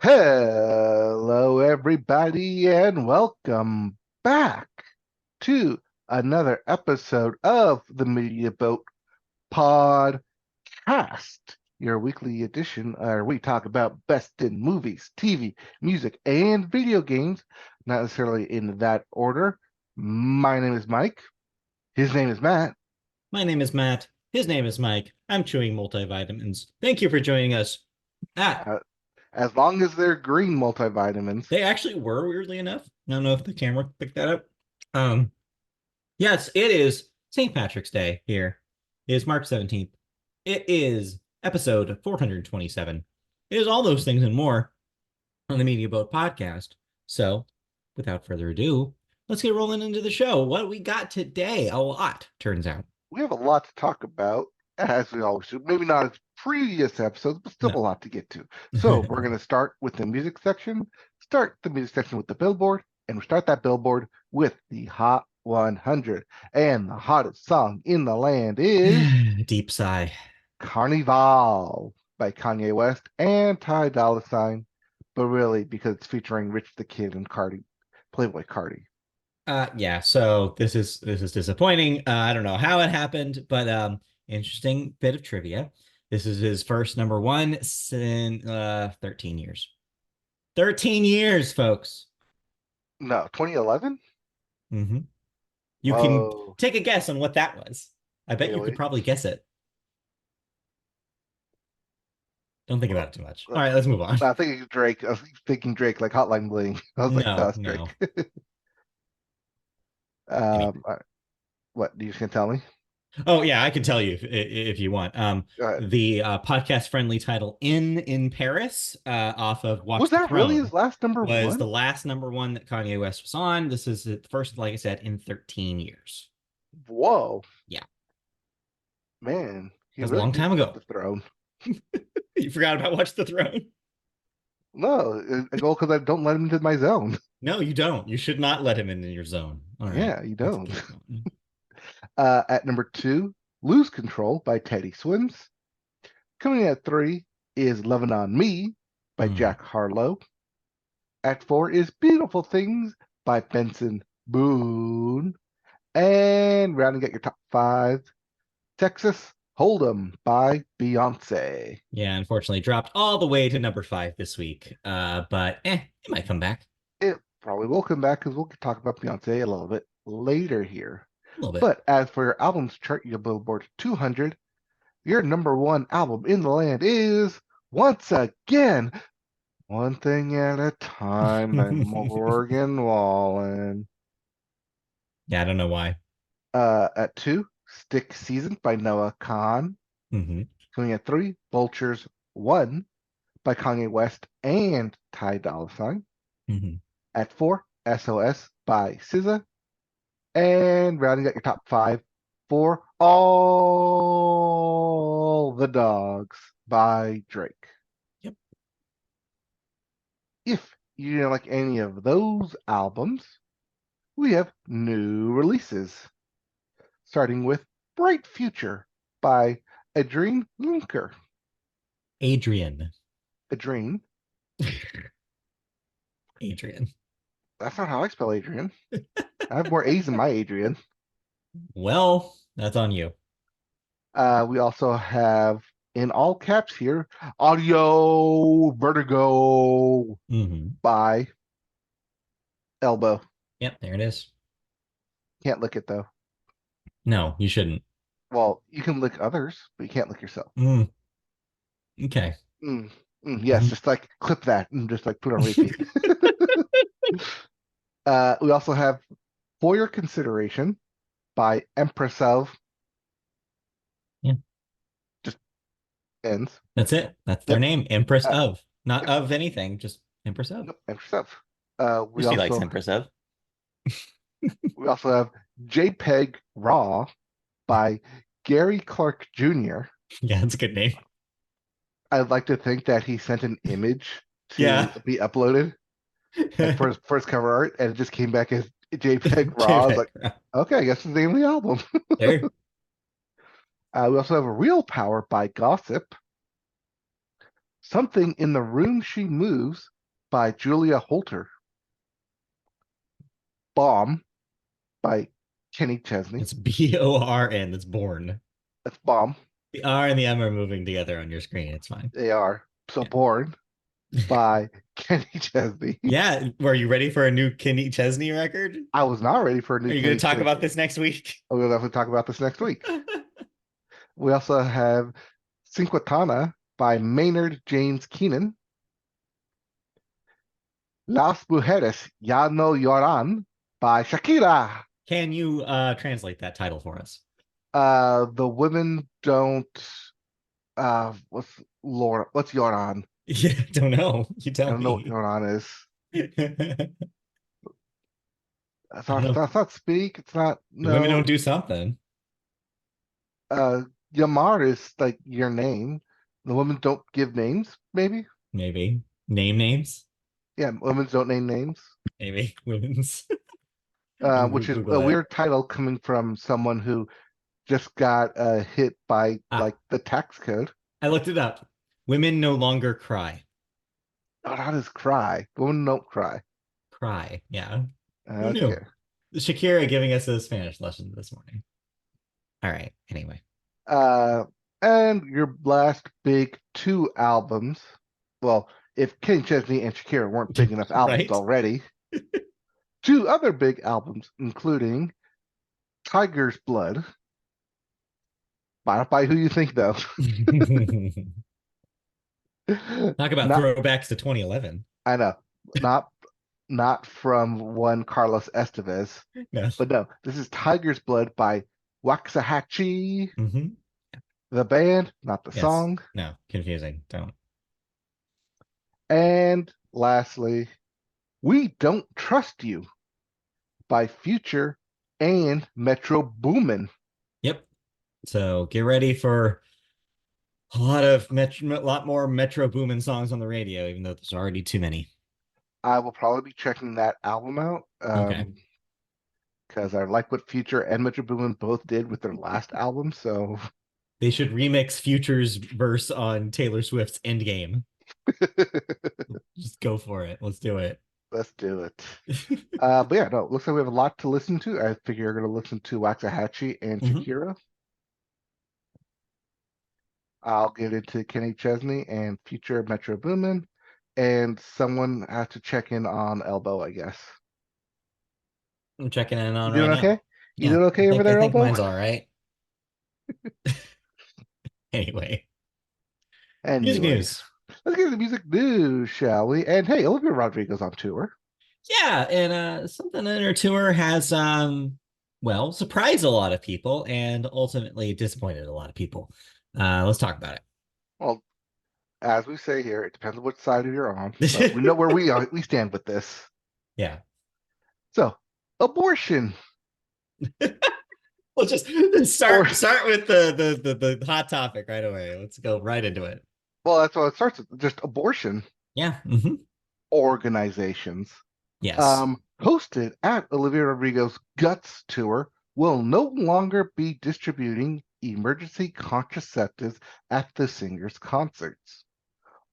Hello, everybody, and welcome back to another episode of the Media Boat Podcast, your weekly edition where we talk about best in movies, TV, music, and video games, not necessarily in that order. My name is Mike. His name is Matt. My name is Matt. His name is Mike. I'm chewing multivitamins. Thank you for joining us. Ah, Uh, as long as they're green multivitamins. they actually were, weirdly enough. I don't know if the camera picked that up. Um, yes, it is St. Patrick's Day here. It is March 17th. It is episode 427. It is all those things and more on the Media Boat podcast. So, without further ado, let's get rolling into the show. What we got today? A lot, turns out. We have a lot to talk about, as we always do. Maybe not as previous episodes, but still No. a lot to get to. So we're going to start with the music section, start the music section with the Billboard, and we start that Billboard with the Hot 100. And the hottest song in the land is Deep sigh. Carnival by Kanye West and Ty Dolla $ign, but really because it's featuring Rich the Kid and Playboy Cardi. Yeah, so this is disappointing. I don't know how it happened, but interesting bit of trivia. This is his first number one in 13 years. 13 years, folks. No, 2011? Mm-hmm. You can take a guess on what that was. I bet you could probably guess it. Don't think about it too much. All right, let's move on. I think Drake. I was thinking Drake, like Hotline Bling. I was like, no, it's Drake. What you just gonna tell me? Oh yeah, I can tell you if you want. The podcast friendly title "In Paris" off of Watch Was the that Throne really his last number was one? the last number one that Kanye West was on. This is the first, like I said, in 13 years. Whoa. Yeah. Man, That was a long time ago. The Throne. You forgot about Watch the Throne? No, I go because I don't let him into my zone. No, you don't. You should not let him in your zone. All right. Yeah, you don't. At number 2, Lose Control by Teddy Swims. Coming at 3 is Lovin' on Me by Jack Harlow. At 4 is Beautiful Things by Benson Boone. And rounding out your top 5, Texas Hold'em by Beyonce. Yeah, unfortunately dropped all the way to number 5 this week. But it might come back. It probably will come back because we'll talk about Beyonce a little bit later here. A little bit. But as for your albums chart, your Billboard 200, your number 1 album in the land is, once again, One Thing at a Time by Morgan Wallen. Yeah, I don't know why. At 2, Stick Season by Noah Kahan. Coming at 3, Vultures 1 by Kanye West and Ty Dolla $ign. At 4, SOS by SZA. And rounding out your top 5, for All the Dogs by Drake. Yep. If you didn't like any of those albums, we have new releases. Starting with Bright Future by Adrienne Linker. Adrian. Adrienne. Adrian. That's not how I spell Adrian. I have more A's in my Adrian. Well, that's on you. We also have, in all caps here, Audio Vertigo by Elbow. Yep, there it is. Can't lick it, though. No, you shouldn't. Well, you can lick others, but you can't lick yourself. Okay. Yes, just like clip that and just like put on repeat. We also have For Your Consideration by Empress of. Yeah. Just ends. That's it. That's their name. Empress of. Not of anything, just Empress of. Nope, Empress of. She likes Empress of. We also have JPEG Raw by Gary Clark Jr. Yeah, that's a good name. I'd like to think that he sent an image to be uploaded for his first cover art, and it just came back as JPEG Raw. I was like, okay, I guess it's the name of the album. Sure. We also have Real Power by Gossip. Something in the Room She Moves by Julia Holter. Bomb by Kenny Chesney. It's Born. That's born. That's Bomb. The R and the M are moving together on your screen. It's fine. They are. So Yeah. Born by Kenny Chesney. Yeah. Were you ready for a new Kenny Chesney record? I was not ready for a new Are you going to talk about this next week? We'll definitely talk about this next week. We also have Cinquatana by Maynard James Keenan. Las Mujeres Ya No Lloran by Shakira. Can you translate that title for us? The women don't what's Lloran? Yeah, don't know. You I tell don't know what me. Lloran is. The It's not speak, it's not women no. don't do something. Yamar is like your name. The women don't give names, maybe? Maybe. Name names? Yeah, women don't name names. Maybe. Women's. You Which is Google a it. weird title coming from someone who just got hit by like the tax code. I looked it up. Women no longer cry. Oh, that is cry. Women don't cry. Cry. Yeah. Who Okay. knew? Shakira giving us a Spanish lesson this morning. All right. Anyway. And your last big two albums. Well, if King Chesney and Shakira weren't big enough albums Right? already, two other big albums, including Tiger's Blood. By who you think, though. Talk about Not, throwbacks to 2011. I know. Not from one Carlos Estevez. No. But no, this is Tiger's Blood by Waxahachie. Mm-hmm. The band, not the Yes. song. No, confusing. Don't. And lastly, We Don't Trust You by Future and Metro Boomin. Yep. So get ready for a lot more Metro Boomin songs on the radio, even though there's already too many. I will probably be checking that album out. Okay. Because I like what Future and Metro Boomin both did with their last album, so they should remix Future's verse on Taylor Swift's Endgame. Just go for it. Let's do it. Let's do it. But yeah, no, looks like we have a lot to listen to. I figure you're going to listen to Waxahachie and Shakira. I'll get into Kenny Chesney and Future Metro Boomin, and someone has to check in on Elbow, I guess. I'm checking in on you doing right okay? now. You doing okay over there, I think Elbow? mine's all right. Anyway. Anyways, music news. Let's get to the music news, shall we? And hey, Olivia Rodrigo's on tour. Yeah, and something in her tour has surprised a lot of people and ultimately disappointed a lot of people. Let's talk about it. Well, as we say here, it depends on which side you're on. But we know where we stand with this. Yeah. So, abortion. We'll just start with the hot topic right away. Let's go right into it. Well, that's what it starts with, just abortion. Yeah. Mm-hmm. Organizations. Yes. Hosted at Olivia Rodrigo's Guts tour will no longer be distributing emergency contraceptives at the singer's concerts.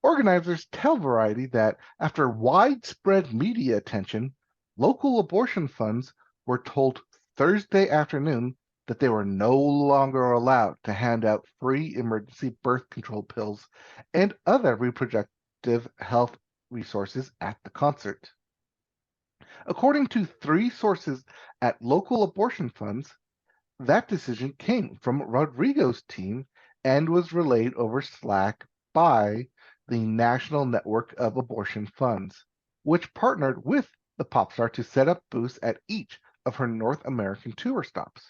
Organizers tell Variety that after widespread media attention, local abortion funds were told Thursday afternoon that they were no longer allowed to hand out free emergency birth control pills and other reproductive health resources at the concert. According to 3 sources at local abortion funds, that decision came from Rodrigo's team and was relayed over Slack by the National Network of Abortion Funds, which partnered with the pop star to set up booths at each of her North American tour stops.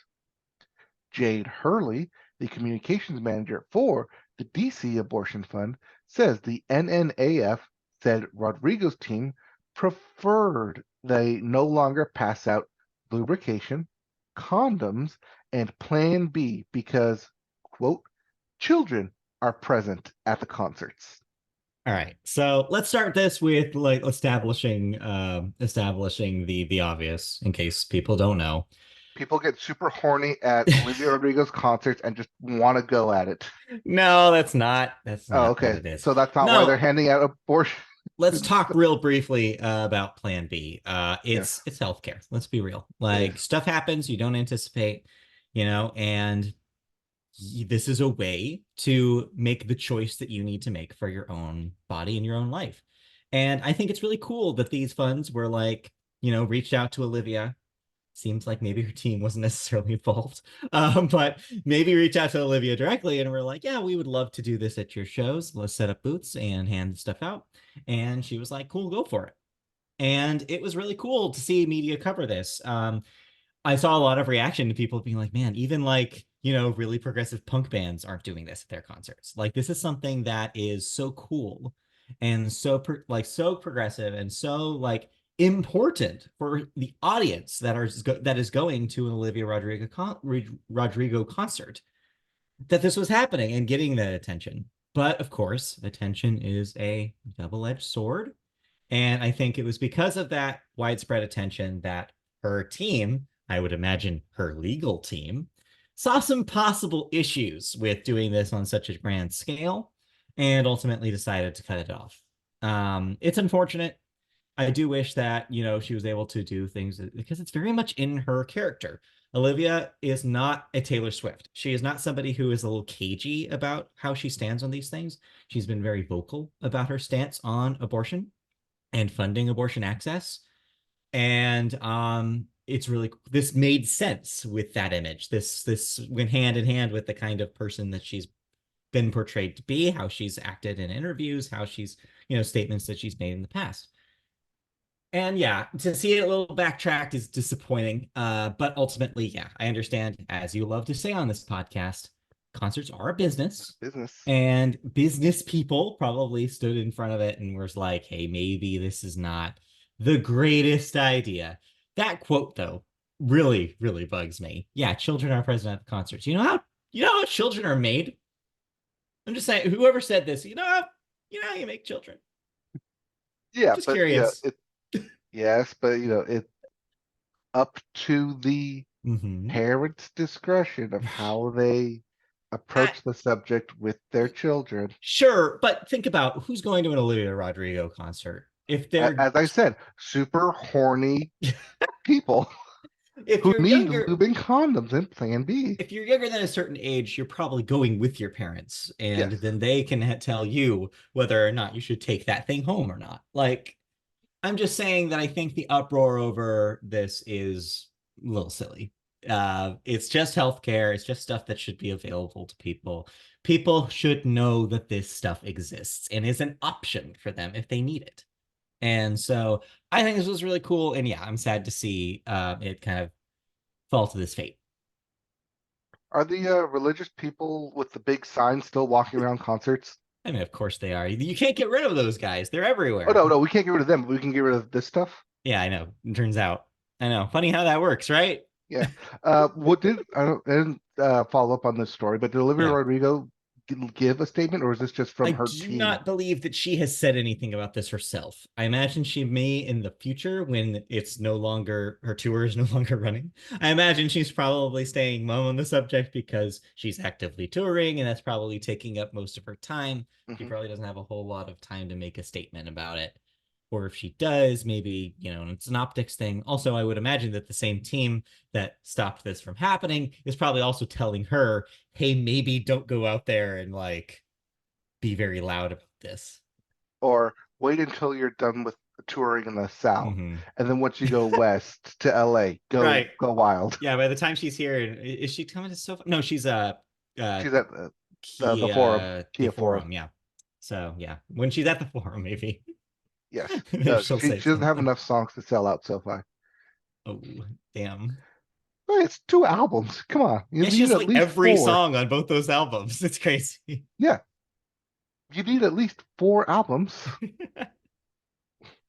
Jade Hurley, the communications manager for the DC Abortion Fund, says the NNAF said Rodrigo's team preferred they no longer pass out lubrication, condoms, and Plan B because, quote, children are present at the concerts. All right, so let's start this with like establishing the obvious in case people don't know. People get super horny at Olivia Rodrigo's concerts and just want to go at it. No, that's Oh, not what okay. it is. So that's not why they're No, handing out abortion. let's talk real briefly about Plan B. Yes. It's healthcare. Let's be real. It Like is. stuff happens you don't anticipate, and this is a way to make the choice that you need to make for your own body and your own life. And I think it's really cool that these funds were like, reached out to Olivia. Seems like maybe her team wasn't necessarily involved, but maybe reach out to Olivia directly and we're like, yeah, we would love to do this at your shows. Let's set up booths and hand stuff out. And she was like, cool, go for it. And it was really cool to see media cover this. I saw a lot of reaction to people being like, man, even like, really progressive punk bands aren't doing this at their concerts. Like, this is something that is so cool and so progressive and so like important for the audience that is going to an Olivia Rodrigo concert, that this was happening and getting that attention. But of course, attention is a double-edged sword. And I think it was because of that widespread attention that her team, I would imagine her legal team, saw some possible issues with doing this on such a grand scale and ultimately decided to cut it off. It's unfortunate. I do wish that, she was able to do things because it's very much in her character. Olivia is not a Taylor Swift. She is not somebody who is a little cagey about how she stands on these things. She's been very vocal about her stance on abortion and funding abortion access. And it's really, this made sense with that image. This went hand in hand with the kind of person that she's been portrayed to be, how she's acted in interviews, how she's, statements that she's made in the past. And yeah, to see it a little backtracked is disappointing. But ultimately, yeah, I understand, as you love to say on this podcast, concerts are a business. Business. And business people probably stood in front of it and was like, hey, maybe this is not the greatest idea. That quote, though, really, really bugs me. Yeah, children are present at the concerts. You know how children are made? I'm just saying, whoever said this, you know how you make children. Yeah, Just but curious. yes, but it's up to the Mm-hmm. parents' discretion of how they approach the subject with their children. Sure, but think about who's going to an Olivia Rodrigo concert. If they're As I said, super horny people if who you're need younger, lube and condoms in Plan B. if you're younger than a certain age, you're probably going with your parents, and Yes. then they can tell you whether or not you should take that thing home or not. Like, I'm just saying that I think the uproar over this is a little silly. It's just healthcare. It's just stuff that should be available to people. People should know that this stuff exists and is an option for them if they need it. And so I think this was really cool. And yeah, I'm sad to see it kind of fall to this fate. Are the religious people with the big signs still walking around concerts? I mean, of course they are. You can't get rid of those guys. They're Oh everywhere. no, no, we can't get rid of them, but we can get rid of this stuff. Yeah, I know. It turns out. I know. Funny how that works, right? Yeah. What did I didn't follow up on this story, but did Olivia Yeah. Rodrigo give a statement, or is this just I from her do team? not believe that she has said anything about this herself. I imagine she may in the future when it's no longer her tour is no longer running. I imagine she's probably staying mum on the subject because she's actively touring and that's probably taking up most of her time. She Hmm. probably doesn't have a whole lot of time to make a statement about it. Or if she does, maybe, it's an optics thing. Also, I would imagine that the same team that stopped this from happening is probably also telling her, hey, maybe don't go out there and like be very loud about this. Or wait until you're done with touring in the South, Mm-hmm. and then once you go west to LA, go Right. go wild. Yeah. By the time she's here, is she coming to Sofa? No, she's uh She's at the forum, The Kia Forum. forum. Yeah. So yeah, when she's at the forum, maybe Yes. maybe No, she'll say she doesn't have something. enough songs to sell out so far. Oh, damn. Well, it's two albums. Come on, you Yeah, she need has at like least every four. song on both those albums. It's crazy. Yeah, you need at least four albums.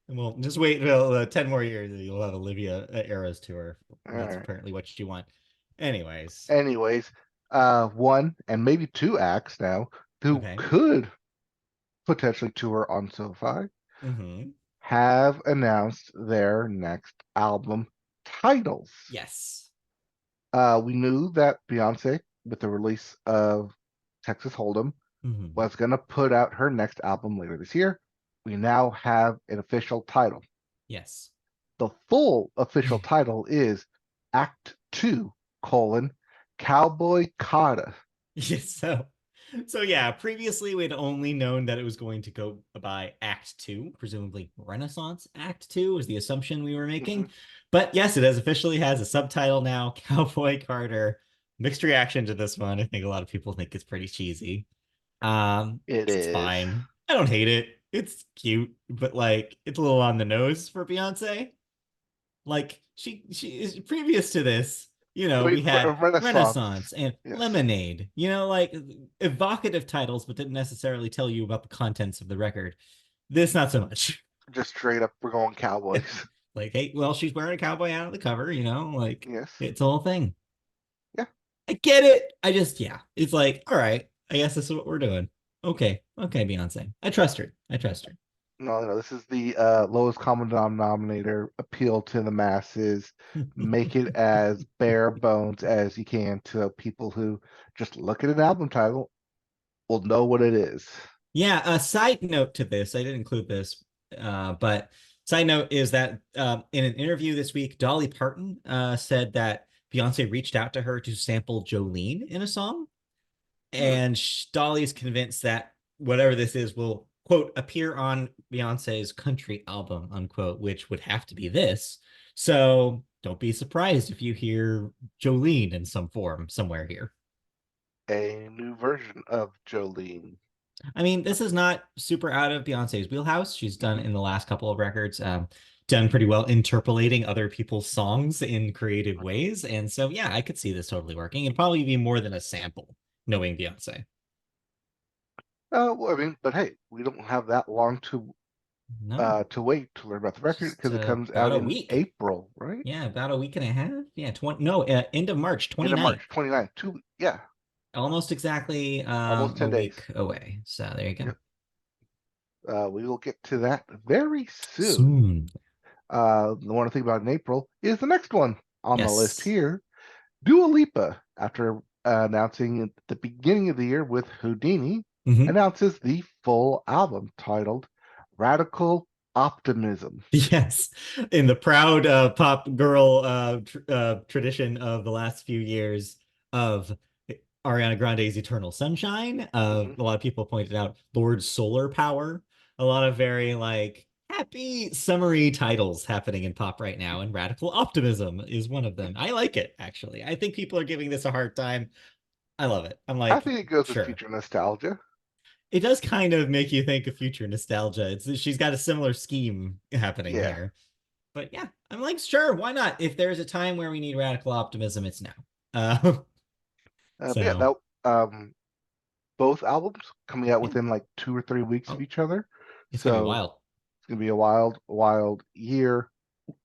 Well, just wait till 10 more years and you'll have Olivia Eras tour. All That's right. apparently what you want. Anyways, Anyways, one and maybe two acts now who okay. could potentially tour on SoFi Mm-hmm. have announced their next album titles. Yes. We knew that Beyonce, with the release of Texas Hold'em, Mhm. was going to put out her next album later this year. We now have an official title. Yes. The full official title is Act Two: Cowboy Carter. Yes, so yeah, previously we'd only known that it was going to go by Act Two, presumably Renaissance Act Two was the assumption we were Mm-hmm. making. But yes, it officially has a subtitle now, Cowboy Carter. Mixed reaction to this one. I think a lot of people think it's pretty cheesy. It It's is. fine. I don't hate it. It's cute, but like it's a little on the nose for Beyonce. Like she is previous to this, I we mean, had Renaissance. Renaissance and Yes. Lemonade, like evocative titles, but didn't necessarily tell you about the contents of the record. This not so much. Just straight up, we're going Cowboys. Like, hey, well, she's wearing a cowboy out of the cover, like Yes. it's a whole thing. Yeah. I get it. Yeah, it's like, all right, I guess this is what we're doing. Okay, Beyonce. I trust her. No, this is the lowest common denominator, appeal to the masses, make it as bare bones as you can to people who just look at an album title will know what it is. Yeah, a side note to this, I didn't include this, but side note is that in an interview this week, Dolly Parton said that Beyonce reached out to her to sample Jolene in a song. Hmm. And Dolly's convinced that whatever this is will, quote, appear on Beyonce's country album, unquote, which would have to be this. So don't be surprised if you hear Jolene in some form somewhere here. A new version of Jolene. I mean, this is not super out of Beyonce's wheelhouse. She's done Hmm. in the last couple of records, done pretty well interpolating other people's songs in creative ways. And so, yeah, I could see this totally working. It'd probably be more than a sample, knowing Beyonce. Well, I mean, but hey, we don't have that long No, to wait to learn about the record just because it comes about out a in week. April, right? Yeah, about a week and a half. Yeah, 20, no, end of March, End of 29th. March 29th. Yeah, Almost exactly almost a 10 days. week away. So there you go. Yep. We will get to that very soon. Soon. The one to think about in April is the next one on the list Yes. here. Dua Lipa, after announcing at the beginning of the year with Houdini, Mhm. announces the full album titled Radical Optimism. Yes, in the proud pop girl tradition of the last few years of Ariana Grande's Eternal Sunshine, Hmm. a lot of people pointed out Lord Solar Power, a lot of very like happy summary titles happening in pop right now, and Radical Optimism is one of them. I like it actually. I think people are giving this a hard time. I love it. I'm I like, think it goes with sure. future nostalgia. It does kind of make you think of future nostalgia. She's got a similar scheme happening Yeah. here. But yeah, I'm like, sure, why not? If there's a time where we need radical optimism, it's now. Uh, But yeah, so that both albums coming out yeah, within like 2 or 3 weeks of oh, each other. it's gonna be So wild. it's gonna be a wild, wild year.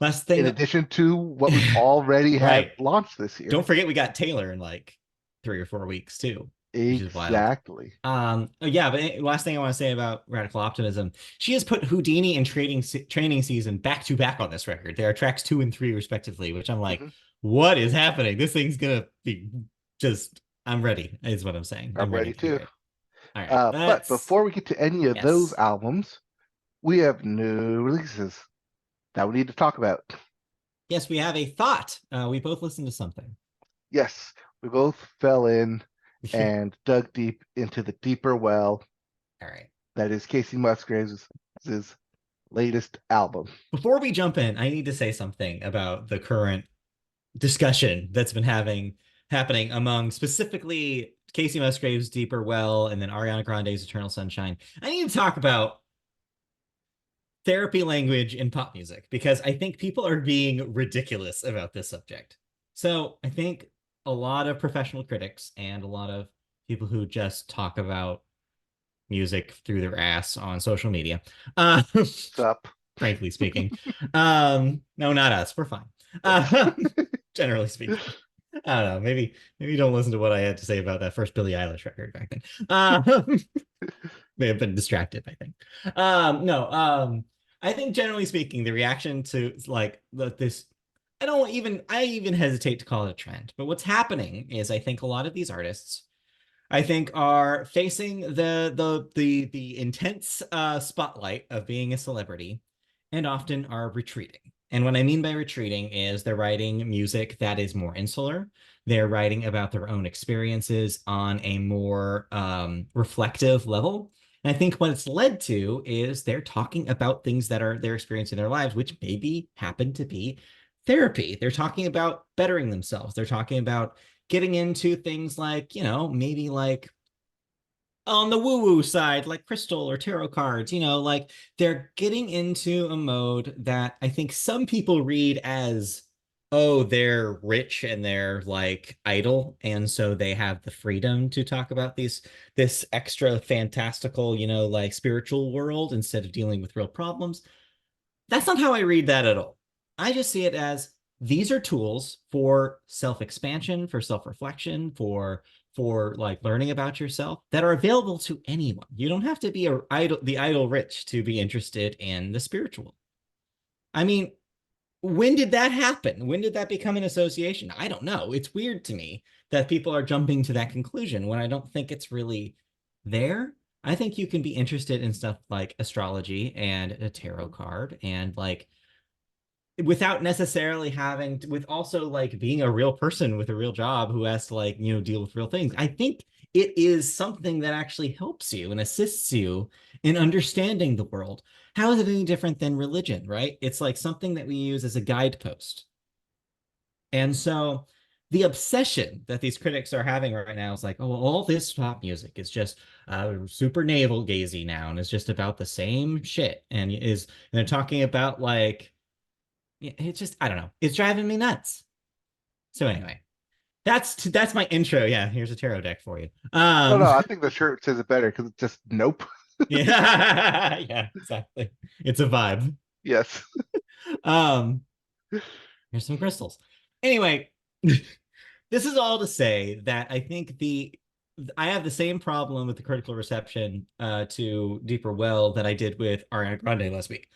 Last In thing, addition to what we've already had right? launched this year. Don't forget we got Taylor in like 3 or 4 weeks too, which is wild. Exactly. Yeah, but last thing I want to say about radical optimism, she has put Houdini and training season back to back on this record. There are tracks 2 and 3 respectively, which I'm like, Hmm. what is happening? This thing's gonna be just. I'm ready, is what I'm saying. I'm I'm ready ready to hear too. it. All right, But that's before we get to any of those yes. albums, we have new releases that we need to talk about. Yes, we have a thought. We both listened to something. Yes, we both fell in and dug deep into the deeper well All right. that is Kasey Musgraves' latest album. Before we jump in, I need to say something about the current discussion that's been happening among specifically Kasey Musgraves' Deeper Well and then Ariana Grande's Eternal Sunshine. I need to talk about therapy language in pop music because I think people are being ridiculous about this subject. So I think a lot of professional critics and a lot of people who just talk about music through their ass on social media, Sup? frankly speaking. No, not us. We're fine. Generally speaking. I don't know. Maybe don't listen to what I had to say about that first Billie Eilish record back then. May have been distracted, I think. No, I think generally speaking, the reaction to like this I even hesitate to call it a trend. But what's happening is I think a lot of these artists I think are facing the intense spotlight of being a celebrity and often are retreating. And what I mean by retreating is they're writing music that is more insular. They're writing about their own experiences on a more reflective level. And I think what it's led to is they're talking about things that are their experience in their lives, which maybe happen to be therapy. They're talking about bettering themselves. They're talking about getting into things like, maybe like on the woo-woo side, like crystal or tarot cards, like they're getting into a mode that I think some people read as, oh, they're rich and they're like idle. And so they have the freedom to talk about this extra fantastical, like spiritual world instead of dealing with real problems. That's not how I read that at all. I just see it as these are tools for self-expansion, for self-reflection, for like learning about yourself that are available to anyone. You don't have to be the idle rich to be interested in the spiritual. I mean, when did that happen? When did that become an association? I don't know. It's weird to me that people are jumping to that conclusion when I don't think it's really there. I think you can be interested in stuff like astrology and a tarot card and like without necessarily having with also like being a real person with a real job who has to like deal with real things. I think it is something that actually helps you and assists you in understanding the world. How is it any different than religion, right? It's like something that we use as a guidepost. And so the obsession that these critics are having right now is like, oh, all this pop music is just super navel gazy now, and it's just about the same shit. And they're talking about like it's just I don't know. It's driving me nuts. So anyway, that's my intro. Yeah, here's a tarot deck for you. Oh no, I think the shirt says it better because it's just nope. Yeah, yeah, exactly. It's a vibe. Yes. Um, here's some crystals. Anyway, this is all to say that I think I have the same problem with the critical reception to Deeper Well that I did with Ariana Grande last week.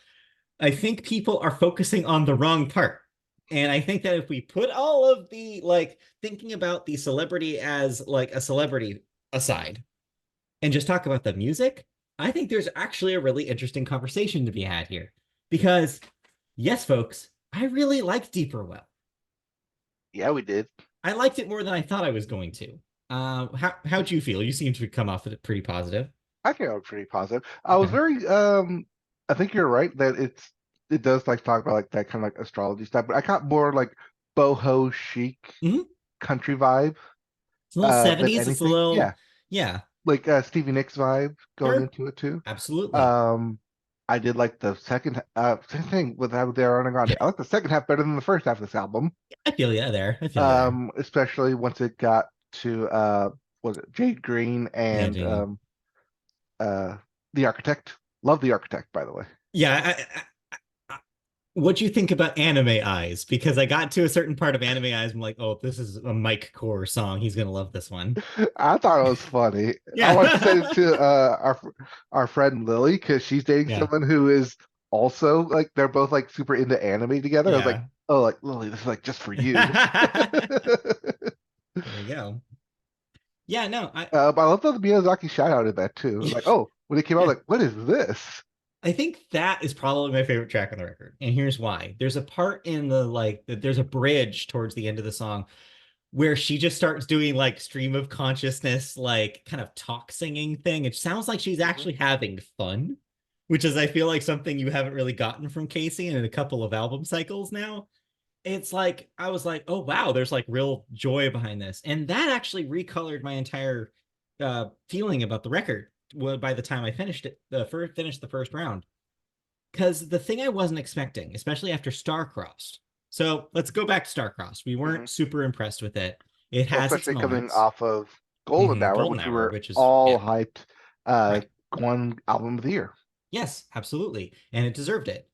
I think people are focusing on the wrong part. And I think that if we put all of the like thinking about the celebrity as like a celebrity aside and just talk about the music, I think there's actually a really interesting conversation to be had here. Because, yes, folks, I really liked Deeper Well. Yeah, we did. I liked it more than I thought I was going to. How'd you feel? You seem to come off of it pretty positive. I think I was pretty positive. I was Okay. very I think you're right that it does like talk about like that kind of like astrology stuff, but I got more like boho chic Mm-hmm. country vibe It's a little than 70s. It's a anything. little, Yeah. yeah, Like Stevie Nicks vibe going sure. into it too. Absolutely. Um I did like the same thing with how they're running on it. I like the second half better than the first half of this album. I feel you there. I feel you there. Especially once it got to was it Jade Green Yeah, and Jamie. uh The Architect. Love The Architect, by the way. Yeah, what'd you think about Anime Eyes? Because I got to a certain part of Anime Eyes, I'm like, oh, this is a Mike Core song. He's gonna love this one. I thought it was funny. I want to send it Yeah. to our friend Lily because she's dating Yeah. someone who is also like they're both like super into anime together. I was like, Yeah. oh, like Lily, this is like just for you. There you go. Yeah, no, But I love the Miyazaki shout out in that too. Like, oh, when it came out, yeah. like, what is this? I think that is probably my favorite track on the record. And here's why. There's a part in the like there's a bridge towards the end of the song where she just starts doing like stream of consciousness, like kind of talk singing thing. It sounds like she's Mhm. actually having fun, which is, I feel like, something you haven't really gotten from Kasey in a couple of album cycles now. It's like, I was like, oh, wow, there's like real joy behind this. And that actually recolored my entire feeling about the record by the time I finished it, finished the first round. Because the thing I wasn't expecting, especially after Starcrossed. So let's go back to Starcrossed. We Mhm. weren't super impressed with it. It Well, has its especially coming moments. off of Golden Hour, Golden which we Hour, were which is, all yeah, hyped, right. one album of the year. Yes, absolutely. And it deserved it.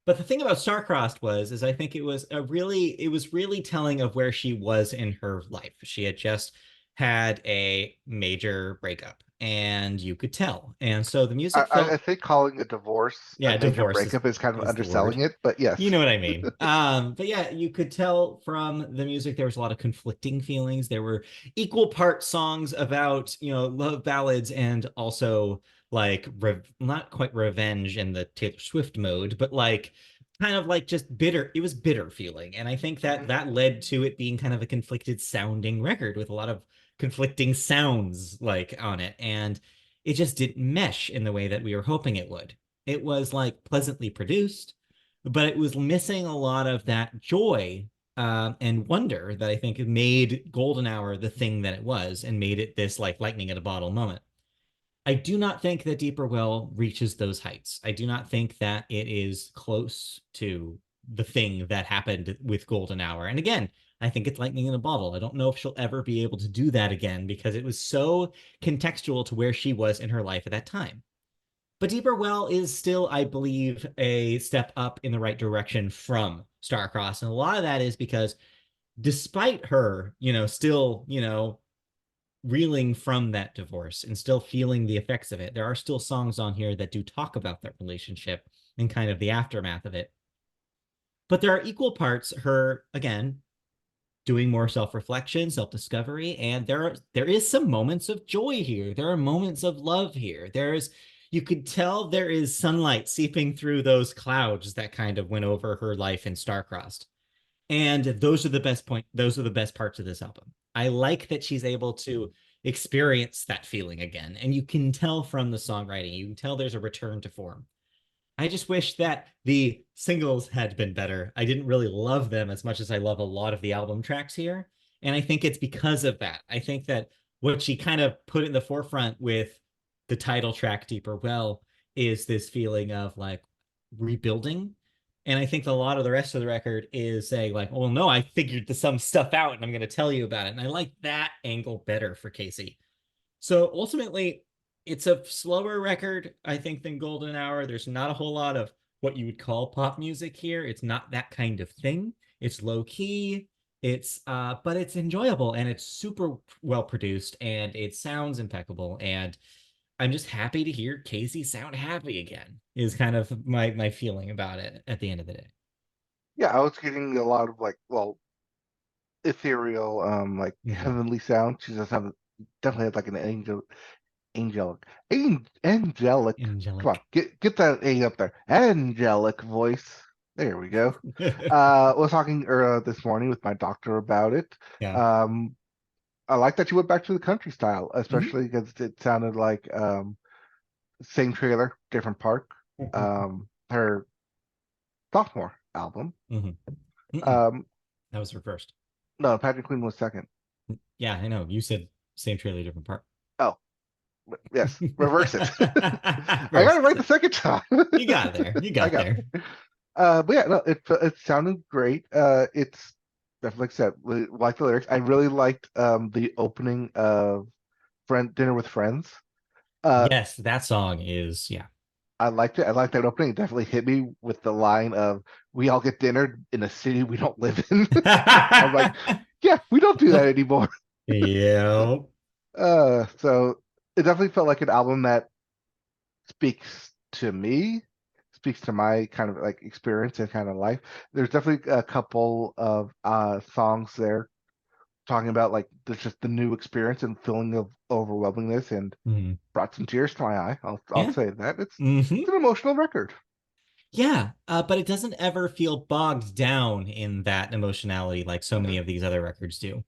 But the thing about Starcrossed is I think it was really telling of where she was in her life. She had just had a major breakup and you could tell. And so the I, music I felt, think calling a divorce a yeah, major divorce breakup is kind of is the word. underselling it, but You yes. know what I mean. But yeah, you could tell from the music there was a lot of conflicting feelings. There were equal part songs about, love ballads and also like not quite revenge in the Taylor Swift mode, but like kind of like just bitter. It was bitter feeling. And I think that Mhm. that led to it being kind of a conflicted sounding record with a lot of conflicting sounds like on it. And it just didn't mesh in the way that we were hoping it would. It was like pleasantly produced, but it was missing a lot of that joy and wonder that I think made Golden Hour the thing that it was and made it this like lightning in a bottle moment. I do not think that Deeper Well reaches those heights. I do not think that it is close to the thing that happened with Golden Hour. And again, I think it's lightning in a bottle. I don't know if she'll ever be able to do that again because it was so contextual to where she was in her life at that time. But Deeper Well is still, I believe, a step up in the right direction from Starcross. And a lot of that is because despite her, still, reeling from that divorce and still feeling the effects of it, there are still songs on here that do talk about that relationship and kind of the aftermath of it. But there are equal parts her, again, doing more self-reflection, self-discovery, and there is some moments of joy here. There are moments of love here. You could tell there is sunlight seeping through those clouds that kind of went over her life in Starcrossed. And those are the best parts of this album. I like that she's able to experience that feeling again. And you can tell from the songwriting, you can tell there's a return to form. I just wish that the singles had been better. I didn't really love them as much as I love a lot of the album tracks here. And I think it's because of that. I think that what she kind of put in the forefront with the title track, Deeper Well, is this feeling of like rebuilding. And I think a lot of the rest of the record is saying, like, well, no, I figured some stuff out and I'm going to tell you about it. And I like that angle better for Kasey. So ultimately, it's a slower record, I think, than Golden Hour. There's not a whole lot of what you would call pop music here. It's not that kind of thing. It's low key. But it's enjoyable and it's super well produced and it sounds impeccable. And I'm just happy to hear Kasey sound happy again, is kind of my feeling about it at the end of the day. Yeah, I was getting a lot of like, well, ethereal, like Mhm. heavenly sound. She just have definitely has like an angelic, angelic. Come on, Angelic. get that A up there. Angelic voice. There we go. Was talking this morning with my doctor about it. Yeah. Um, I like that you went back to the country style, Mhm. especially because it sounded like same trailer, different park. Her sophomore album. Mhm. Mm-mm. Um, That was her first. no, Patrick Queen was second. Yeah, I know. You said same trailer, different part. Oh, yes, reverse it. I got it right the Versus. second time. You got there. You I got got there. it. But yeah, no, it sounded great. It's definitely like I said, like the lyrics. I really liked the opening of Friend Dinner with Friends. Uh, Yes, that song is, yeah. I liked it. I liked that opening. It definitely hit me with the line of "We all get dinner in a city we don't live in." I'm like, yeah, we don't do that anymore. Yeah. So it definitely felt like an album that speaks to me, speaks to my kind of like experience and kind of life. There's definitely a couple of songs there talking about like just the new experience and feeling of overwhelmingness and Mhm. brought some tears to my eye. I'll Yeah. say that Hmm. it's an emotional record. Yeah, but it doesn't ever feel bogged down in that emotionality like so many Mhm. of these other records do.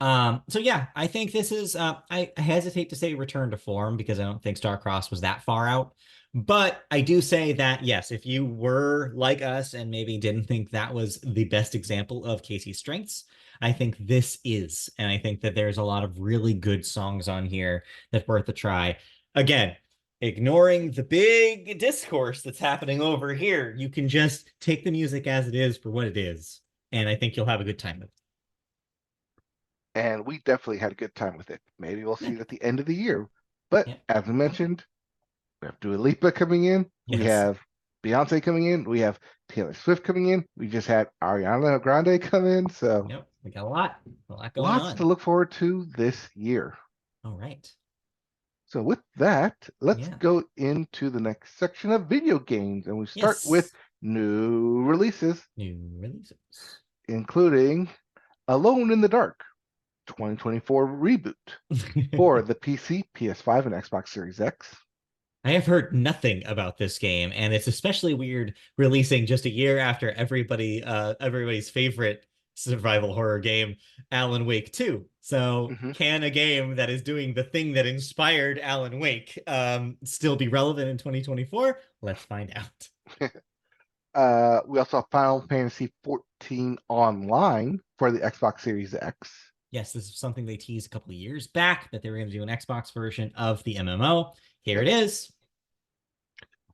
So yeah, I think this is I hesitate to say return to form because I don't think Starcross was that far out. But I do say that yes, if you were like us and maybe didn't think that was the best example of Casey's strengths, I think this is. And I think that there's a lot of really good songs on here that's worth a try. Again, ignoring the big discourse that's happening over here, you can just take the music as it is for what it is. And I think you'll have a good time with it. And we definitely had a good time with it. Maybe we'll see it at the end of the year. But Yeah. as we mentioned, we have Dua Lipa coming in. We Yes. have Beyonce coming in. We have Taylor Swift coming in. We just had Ariana Grande come in. So Yep. We got a lot going lots to on. look forward to this year. All right. So with that, let's Yeah. go into the next section of video games, and we start with Yes. new releases, New releases. including Alone in the Dark 2024 reboot for the PC, PS5, and Xbox Series X. I have heard nothing about this game, and it's especially weird releasing just a year after everybody's favorite survival horror game, Alan Wake 2. So Mhm. can a game that is doing the thing that inspired Alan Wake still be relevant in 2024? Let's find out. We also have Final Fantasy 14 Online for the Xbox Series X. Yes, this is something they teased a couple of years back that they were going to do an Xbox version of the MMO. Here Yep. it is.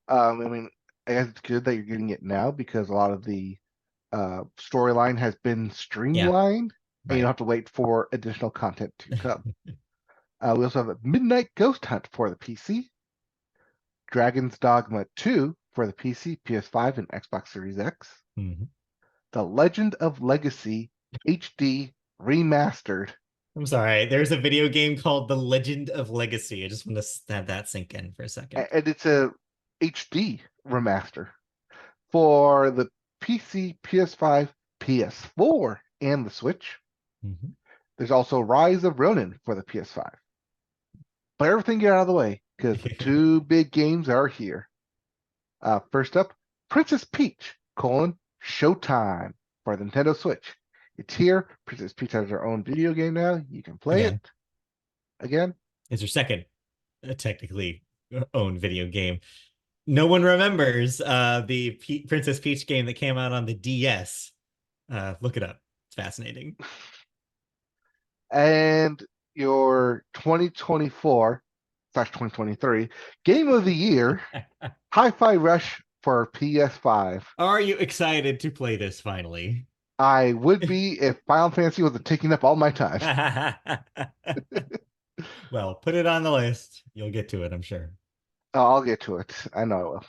I mean, I guess it's good that you're getting it now because a lot of the storyline has been Yeah, streamlined, and you don't right. have to wait for additional content to come. We also have a Midnight Ghost Hunt for the PC, Dragon's Dogma 2 for the PC, PS5, and Xbox Series X, Mhm. The Legend of Legacy HD Remastered. I'm sorry. There's a video game called The Legend of Legacy. I just want to have that sink in for a second. And it's a HD remaster for the PC, PS5, PS4, and the Switch. Mhm. There's also Rise of Ronin for the PS5. But everything get out of the way because the two big games are here. First up, Princess Peach: Showtime for the Nintendo Switch. It's here. Princess Peach has her own video game now. You can play Again, it again. it's your second technically owned video game. No one remembers the Princess Peach game that came out on the DS. Look it up. It's fascinating. And your 2024/2023 Game of the Year, Hi-Fi Rush for PS5. Are you excited to play this finally? I would be if Final Fantasy wasn't taking up all my time. Well, put it on the list. You'll get to it, I'm sure. I'll get to it. I know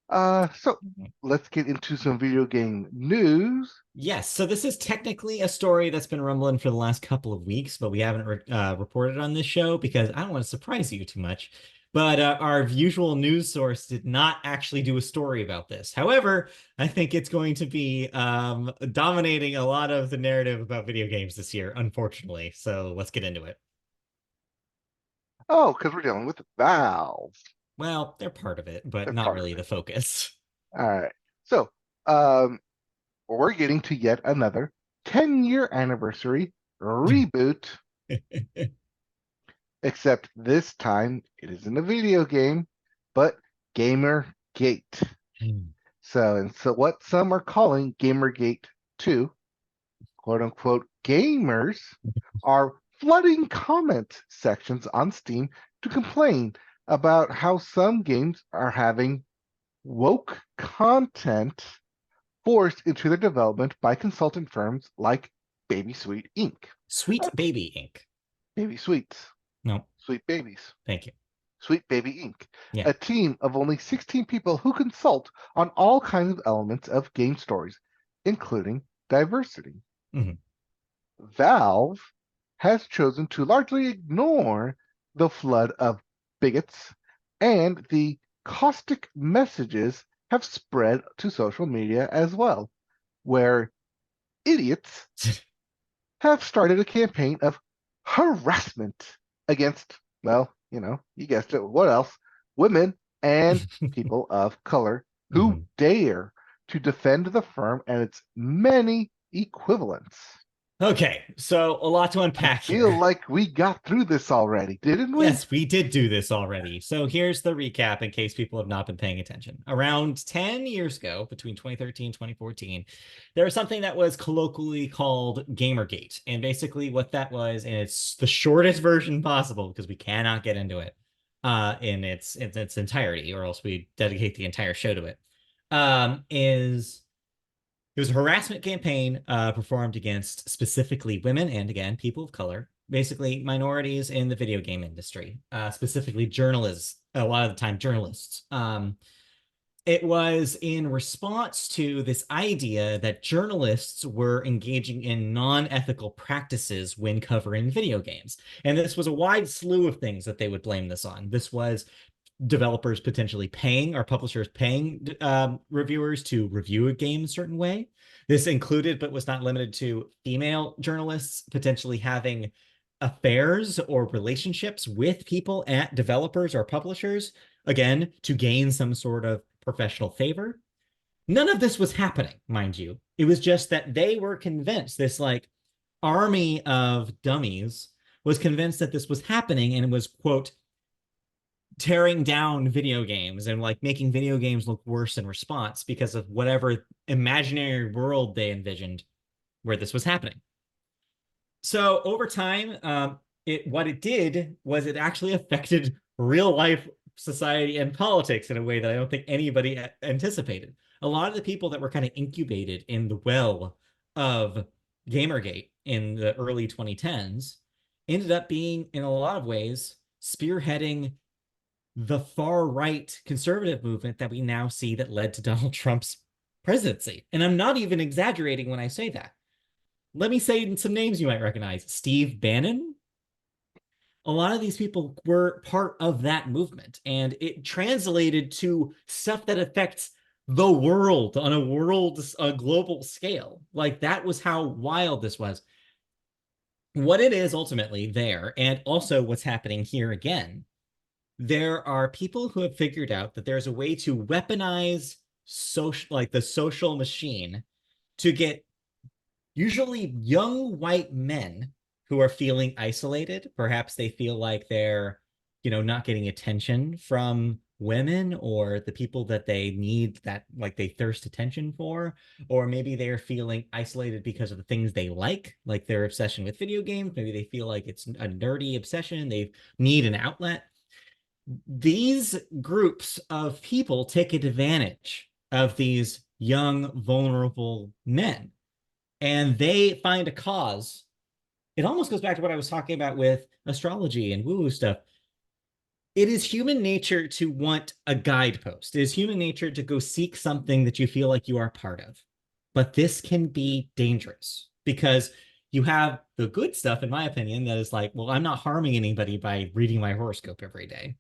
I will. So let's get into some video game news. Yes, so this is technically a story that's been rumbling for the last couple of weeks, but we haven't reported on this show because I don't want to surprise you too much. But our usual news source did not actually do a story about this. However, I think it's going to be dominating a lot of the narrative about video games this year, unfortunately. So let's get into it. Oh, because we're dealing with Valve. Well, they're part of it, but They're not part of really it. the focus. All right. So, um, we're getting to yet another 10-year anniversary reboot, except this time it isn't a video game, but Gamergate. So what some are calling Gamergate 2, quote unquote, gamers are flooding comment sections on Steam to complain about how some games are having woke content forced into their development by consultant firms like Baby Sweet Inc. Sweet Baby Inc. Baby Sweets, No, Sweet Babies, thank you. Sweet Baby Inc. Yeah. A team of only 16 people who consult on all kinds of elements of game stories, including diversity. Mhm. Valve has chosen to largely ignore the flood of bigots, and the caustic messages have spread to social media as well, where idiots have started a campaign of harassment against, well, you guessed it, what else? Women and people of color who Mhm. dare to defend the firm and its many equivalents. Okay, so a lot to I unpack feel here. like we got through this already, didn't we? Yes, we did do this already. So here's the recap in case people have not been paying attention. Around 10 years ago, between 2013 and 2014, there was something that was colloquially called Gamergate. And basically what that was, and it's the shortest version possible because we cannot get into it in its entirety, or else we dedicate the entire show to it. Is It was a harassment campaign performed against specifically women and, again, people of color, basically minorities in the video game industry, specifically journalists, a lot of the time journalists. It was in response to this idea that journalists were engaging in non-ethical practices when covering video games. And this was a wide slew of things that they would blame this on. This was developers potentially paying or publishers paying reviewers to review a game a certain way. This included, but was not limited to, female journalists potentially having affairs or relationships with people at developers or publishers, again, to gain some sort of professional favor. None of this was happening, mind you. It was just that they were convinced, this like army of dummies was convinced that this was happening and it was, quote, tearing down video games and like making video games look worse in response because of whatever imaginary world they envisioned where this was happening. So over time, what it did was it actually affected real life society and politics in a way that I don't think anybody anticipated. A lot of the people that were kind of incubated in the well of Gamergate in the early 2010s ended up being, in a lot of ways, spearheading the far right conservative movement that we now see that led to Donald Trump's presidency. And I'm not even exaggerating when I say that. Let me say some names you might recognize. Steve Bannon. A lot of these people were part of that movement, and it translated to stuff that affects the world on a global scale. Like, that was how wild this was. What it is ultimately there, and also what's happening here again, there are people who have figured out that there's a way to weaponize the social machine to get usually young white men who are feeling isolated. Perhaps they feel like they're, not getting attention from women or the people that they need, that like they thirst attention for, or maybe they're feeling isolated because of the things they like their obsession with video games. Maybe they feel like it's a nerdy obsession. They need an outlet. These groups of people take advantage of these young, vulnerable men, and they find a cause. It almost goes back to what I was talking about with astrology and woo-woo stuff. It is human nature to want a guidepost. It is human nature to go seek something that you feel like you are part of. But this can be dangerous because you have the good stuff, in my opinion, that is like, well, I'm not harming anybody by reading my horoscope every day.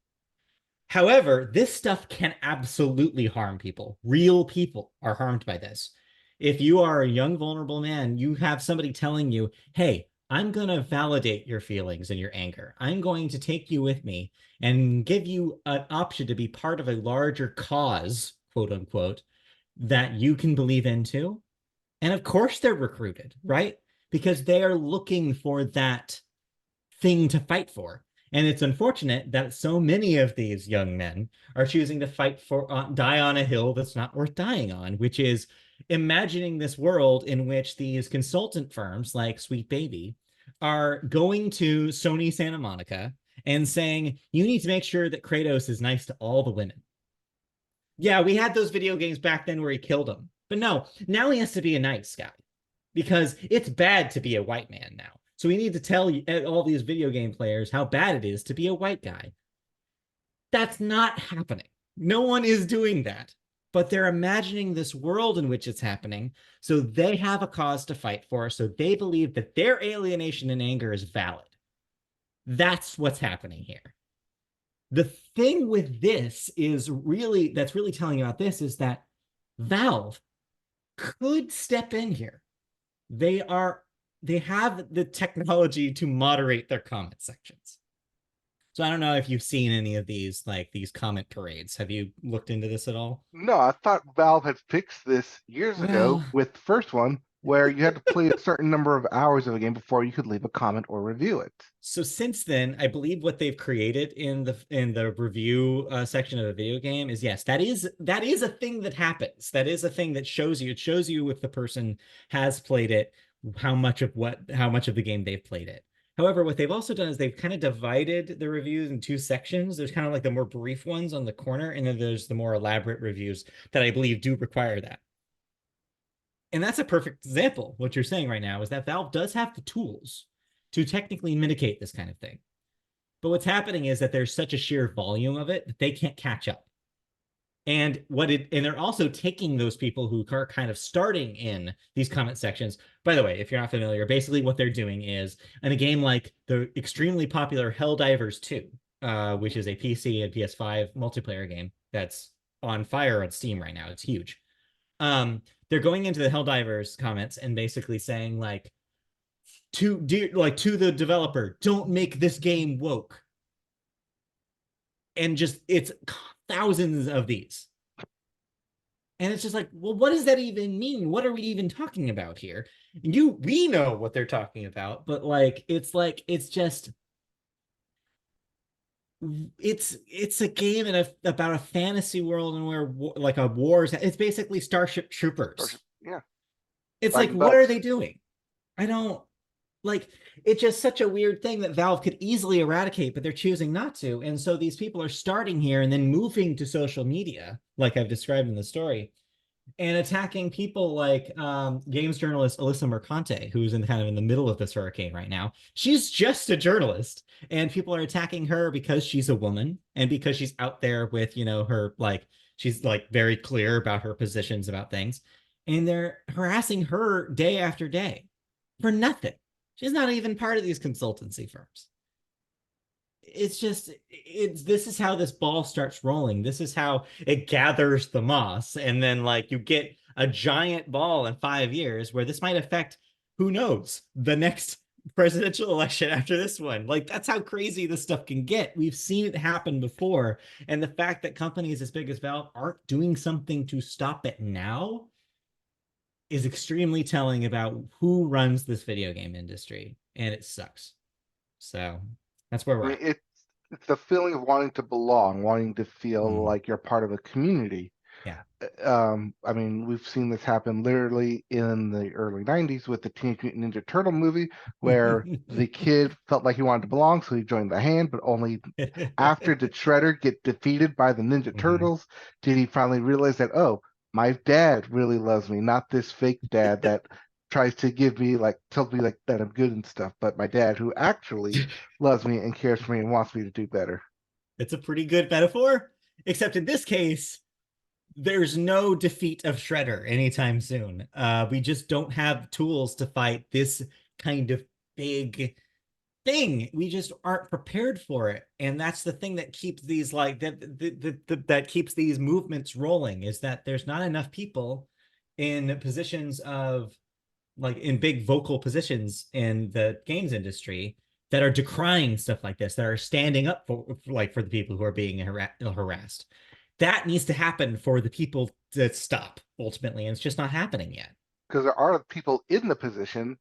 However, this stuff can absolutely harm people. Real people are harmed by this. If you are a young, vulnerable man, you have somebody telling you, hey, I'm going to validate your feelings and your anger. I'm going to take you with me and give you an option to be part of a larger cause, quote unquote, that you can believe into. And of course they're recruited, right? Because they are looking for that thing to fight for. And it's unfortunate that so many of these young men are choosing to fight for, die on a hill that's not worth dying on, which is imagining this world in which these consultant firms like Sweet Baby are going to Sony Santa Monica and saying, you need to make sure that Kratos is nice to all the women. Yeah, we had those video games back then where he killed them. But no, now he has to be a nice guy because it's bad to be a white man now. So we need to tell all these video game players how bad it is to be a white guy. That's not happening. No one is doing that. But they're imagining this world in which it's happening, so they have a cause to fight for, so they believe that their alienation and anger is valid. That's what's happening here. The thing with this is that's really telling you about this is that Valve could step in here. They have the technology to moderate their comment sections. So I don't know if you've seen any of these comment parades. Have you looked into this at all? No, I thought Valve had fixed this years ago with the first one, where you had to play a certain number of hours of a game before you could leave a comment or review it. So since then, I believe what they've created in the review section of a video game is, yes, that is a thing that happens. That is a thing that shows you. It shows you if the person has played it, how much of the game they've played it. However, what they've also done is they've kind of divided the reviews in two sections. There's kind of like the more brief ones on the corner, and then there's the more elaborate reviews that I believe do require that. And that's a perfect example. What you're saying right now is that Valve does have the tools to technically mitigate this kind of thing. But what's happening is that there's such a sheer volume of it that they can't catch up. And they're also taking those people who are kind of starting in these comment sections. By the way, if you're not familiar, basically what they're doing is in a game like the extremely popular Helldivers 2, which is a PC and PS5 multiplayer game that's on fire on Steam right now. It's huge. They're going into the Helldivers comments and basically saying to the developer, don't make this game woke. And just it's thousands of these. And it's just like, well, what does that even mean? What are we even talking about here? We know what they're talking about, but it's just it's a game about a fantasy world and where like a wars. It's basically Starship Troopers. Yeah. It's like, what are they doing? I don't like it's just such a weird thing that Valve could easily eradicate, but they're choosing not to. And so these people are starting here and then moving to social media, like I've described in the story, and attacking people like games journalist Alyssa Mercante, who's in the middle of this hurricane right now. She's just a journalist, and people are attacking her because she's a woman and because she's out there with, her she's very clear about her positions about things, and they're harassing her day after day for nothing. She's not even part of these consultancy firms. This is how this ball starts rolling. This is how it gathers the moss. And then you get a giant ball in 5 years where this might affect, who knows, the next presidential election after this one. That's how crazy this stuff can get. We've seen it happen before. And the fact that companies as big as Valve aren't doing something to stop it now is extremely telling about who runs this video game industry, and it sucks. So that's where we're at. It's the feeling of wanting to belong, wanting to feel like you're part of a community. Yeah. We've seen this happen literally in the early 90s with the Teenage Mutant Ninja Turtle movie, where the kid felt like he wanted to belong, so he joined the hand, but only after did Shredder get defeated by the Ninja Turtles did he finally realize that, oh, my dad really loves me, not this fake dad that tries to tells me that I'm good and stuff, but my dad who actually loves me and cares for me and wants me to do better. It's a pretty good metaphor, except in this case, there's no defeat of Shredder anytime soon. We just don't have tools to fight this kind of big thing. We just aren't prepared for it, and that's the thing that keeps these that keeps these movements rolling, is that there's not enough people in positions of in big vocal positions in the games industry that are decrying stuff like this, that are standing up for the people who are being harassed. That needs to happen for the people to stop ultimately, and it's just not happening yet. Because there are people in the position,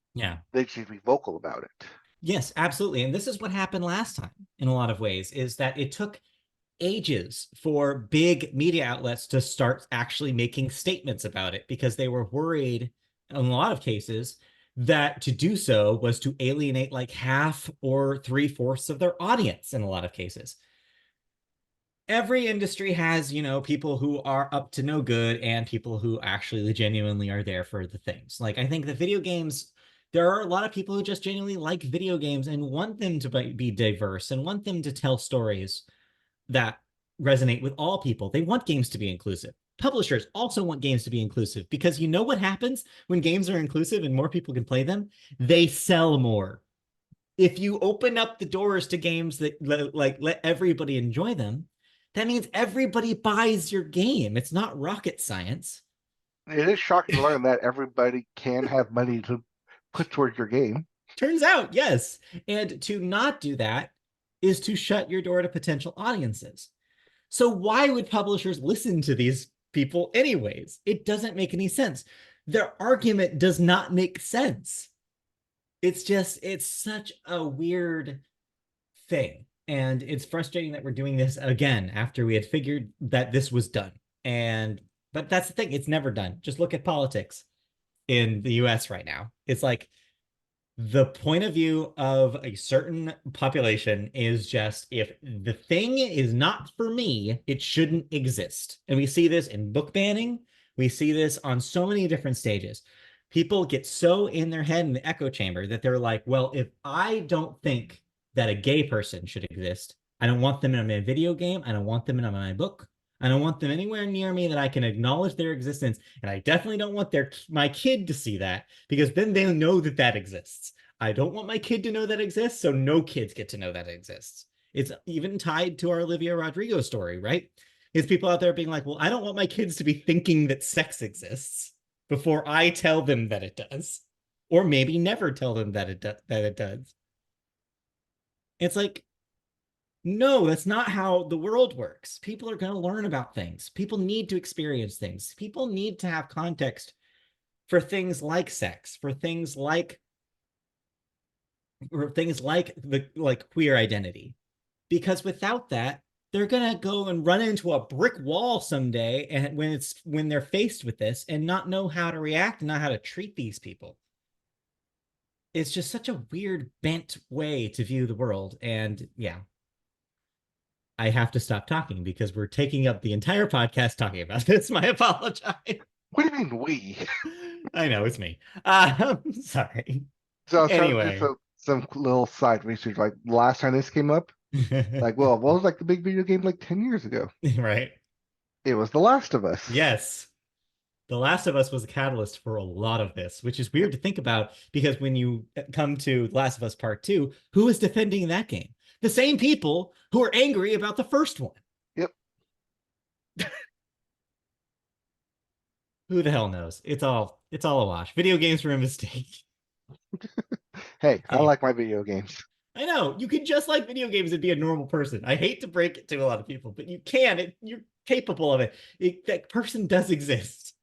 they should be vocal about it. Yes, absolutely. And this is what happened last time in a lot of ways, is that it took ages for big media outlets to start actually making statements about it, because they were worried in a lot of cases that to do so was to alienate half or 3/4 of their audience in a lot of cases. Every industry has, people who are up to no good and people who actually genuinely are there for the things. I think the video games, there are a lot of people who just genuinely like video games and want them to be diverse and want them to tell stories that resonate with all people. They want games to be inclusive. Publishers also want games to be inclusive, because you know what happens when games are inclusive and more people can play them? They sell more. If you open up the doors to games that let everybody enjoy them, that means everybody buys your game. It's not rocket science. It is shocking to learn that everybody can have money to put towards your game. Turns out, yes. And to not do that is to shut your door to potential audiences. So why would publishers listen to these people anyways? It doesn't make any sense. Their argument does not make sense. It's such a weird thing. And it's frustrating that we're doing this again after we had figured that this was done. But that's the thing, it's never done. Just look at politics in the US right now. It's the point of view of a certain population is just, if the thing is not for me, it shouldn't exist. And we see this in book banning. We see this on so many different stages. People get so in their head in the echo chamber that they're like, well, if I don't think that a gay person should exist, I don't want them in my video game, I don't want them in my book, I don't want them anywhere near me that I can acknowledge their existence. And I definitely don't want my kid to see that, because then they'll know that that exists. I don't want my kid to know that exists, so no kids get to know that exists. It's even tied to our Olivia Rodrigo story, right? Is people out there being like, well, I don't want my kids to be thinking that sex exists before I tell them that it does, or maybe never tell them that it does. It's like, no, that's not how the world works. People are going to learn about things. People need to experience things. People need to have context for things like sex, for things like the like queer identity. Because without that, they're going to go and run into a brick wall someday, and when they're faced with this and not know how to react and not how to treat these people. It's just such a weird bent way to view the world. And yeah, I have to stop talking because we're taking up the entire podcast talking about this. My apologize. What do you mean we? I know it's me. Sorry. So I was trying to do Anyway. some little side research. Like last time this came up, like, well, what was like the big video game like 10 years ago? Right. It was The Last of Us. Yes. The Last of Us was a catalyst for a lot of this, which is weird to think about because when you come to The Last of Us Part 2, who is defending that game? The same people who are angry about the first one. Yep. Who the hell knows? It's all a wash. Video games were a mistake. Hey, I Hey, like my video games. I know you can just like video games and be a normal person. I hate to break it to a lot of people, but you can. You're capable of it. That person does exist.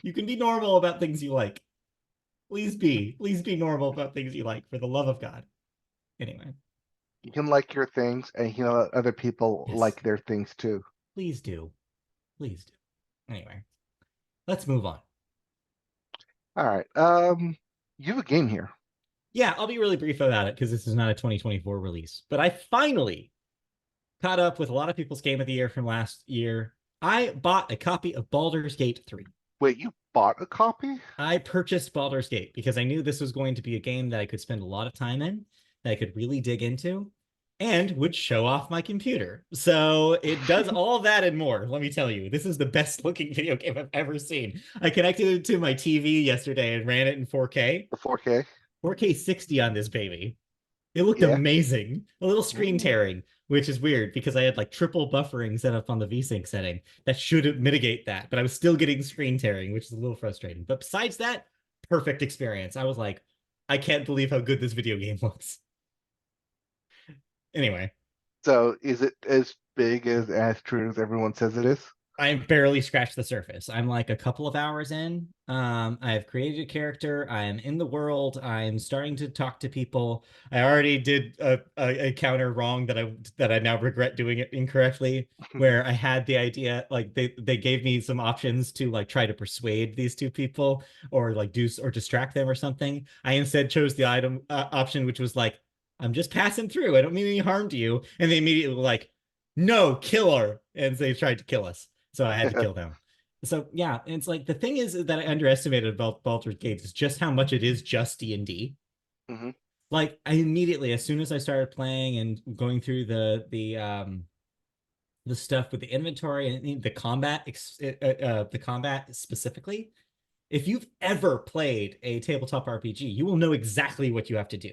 You can be normal about things you like. Please be normal about things you like, for the love of God. Anyway, You can like your things, and you know let other people yes, like their things too. please do. Please do. Anyway, let's move on. All right. You have a game here. Yeah, I'll be really brief about it because this is not a 2024 release. But I finally caught up with a lot of people's game of the year from last year. I bought a copy of Baldur's Gate 3. Wait, you bought a copy? I purchased Baldur's Gate because I knew this was going to be a game that I could spend a lot of time in, that I could really dig into, and would show off my computer. So it does all that and more. Let me tell you, this is the best looking video game I've ever seen. I connected it to my TV yesterday and ran it in 4K. The 4K? 4K 60 on this baby. It looked Yeah. amazing. A little screen Mm. tearing, which is weird because I had like triple buffering set up on the VSync setting. That should mitigate that, but I was still getting screen tearing, which is a little frustrating. But besides that, perfect experience. I was like, I can't believe how good this video game looks. Anyway, So is it as big as true as everyone says it is? I barely scratched the surface. I'm like a couple of hours in. I've created a character. I'm in the world. I'm starting to talk to people. I already did a counter wrong that I now regret doing it incorrectly. Where I had the idea, like they gave me some options to like try to persuade these two people or like do or distract them or something. I instead chose the item option, which was like, I'm just passing through. I don't mean any harm to you. And they immediately were like, no, kill her, and they tried to kill us. So I had to kill them. So yeah, it's like the thing is that I underestimated about Baldur's Gate is just how much it is just D&D. Hmm. Like I immediately, as soon as I started playing and going through the stuff with the inventory and the combat specifically, if you've ever played a tabletop RPG, you will know exactly what you have to do.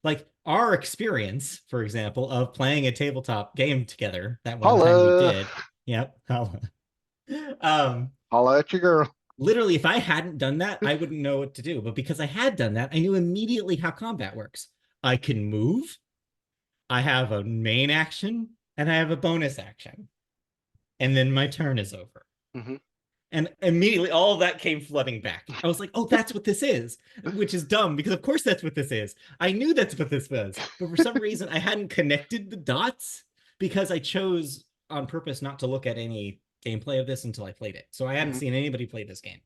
Like our experience, for example, of playing a tabletop game together that one time we Holla! did. Yep. um, Holla at your girl. literally, if I hadn't done that, I wouldn't know what to do. But because I had done that, I knew immediately how combat works. I can move, I have a main action, and I have a bonus action. And then my turn is over. Hmm. And immediately all of that came flooding back. I was like, oh, that's what this is, which is dumb because, of course, that's what this is. I knew that's what this was. But for some reason, I hadn't connected the dots because I chose on purpose not to look at any gameplay of this until I played it. So I hadn't Hmm. seen anybody play this game.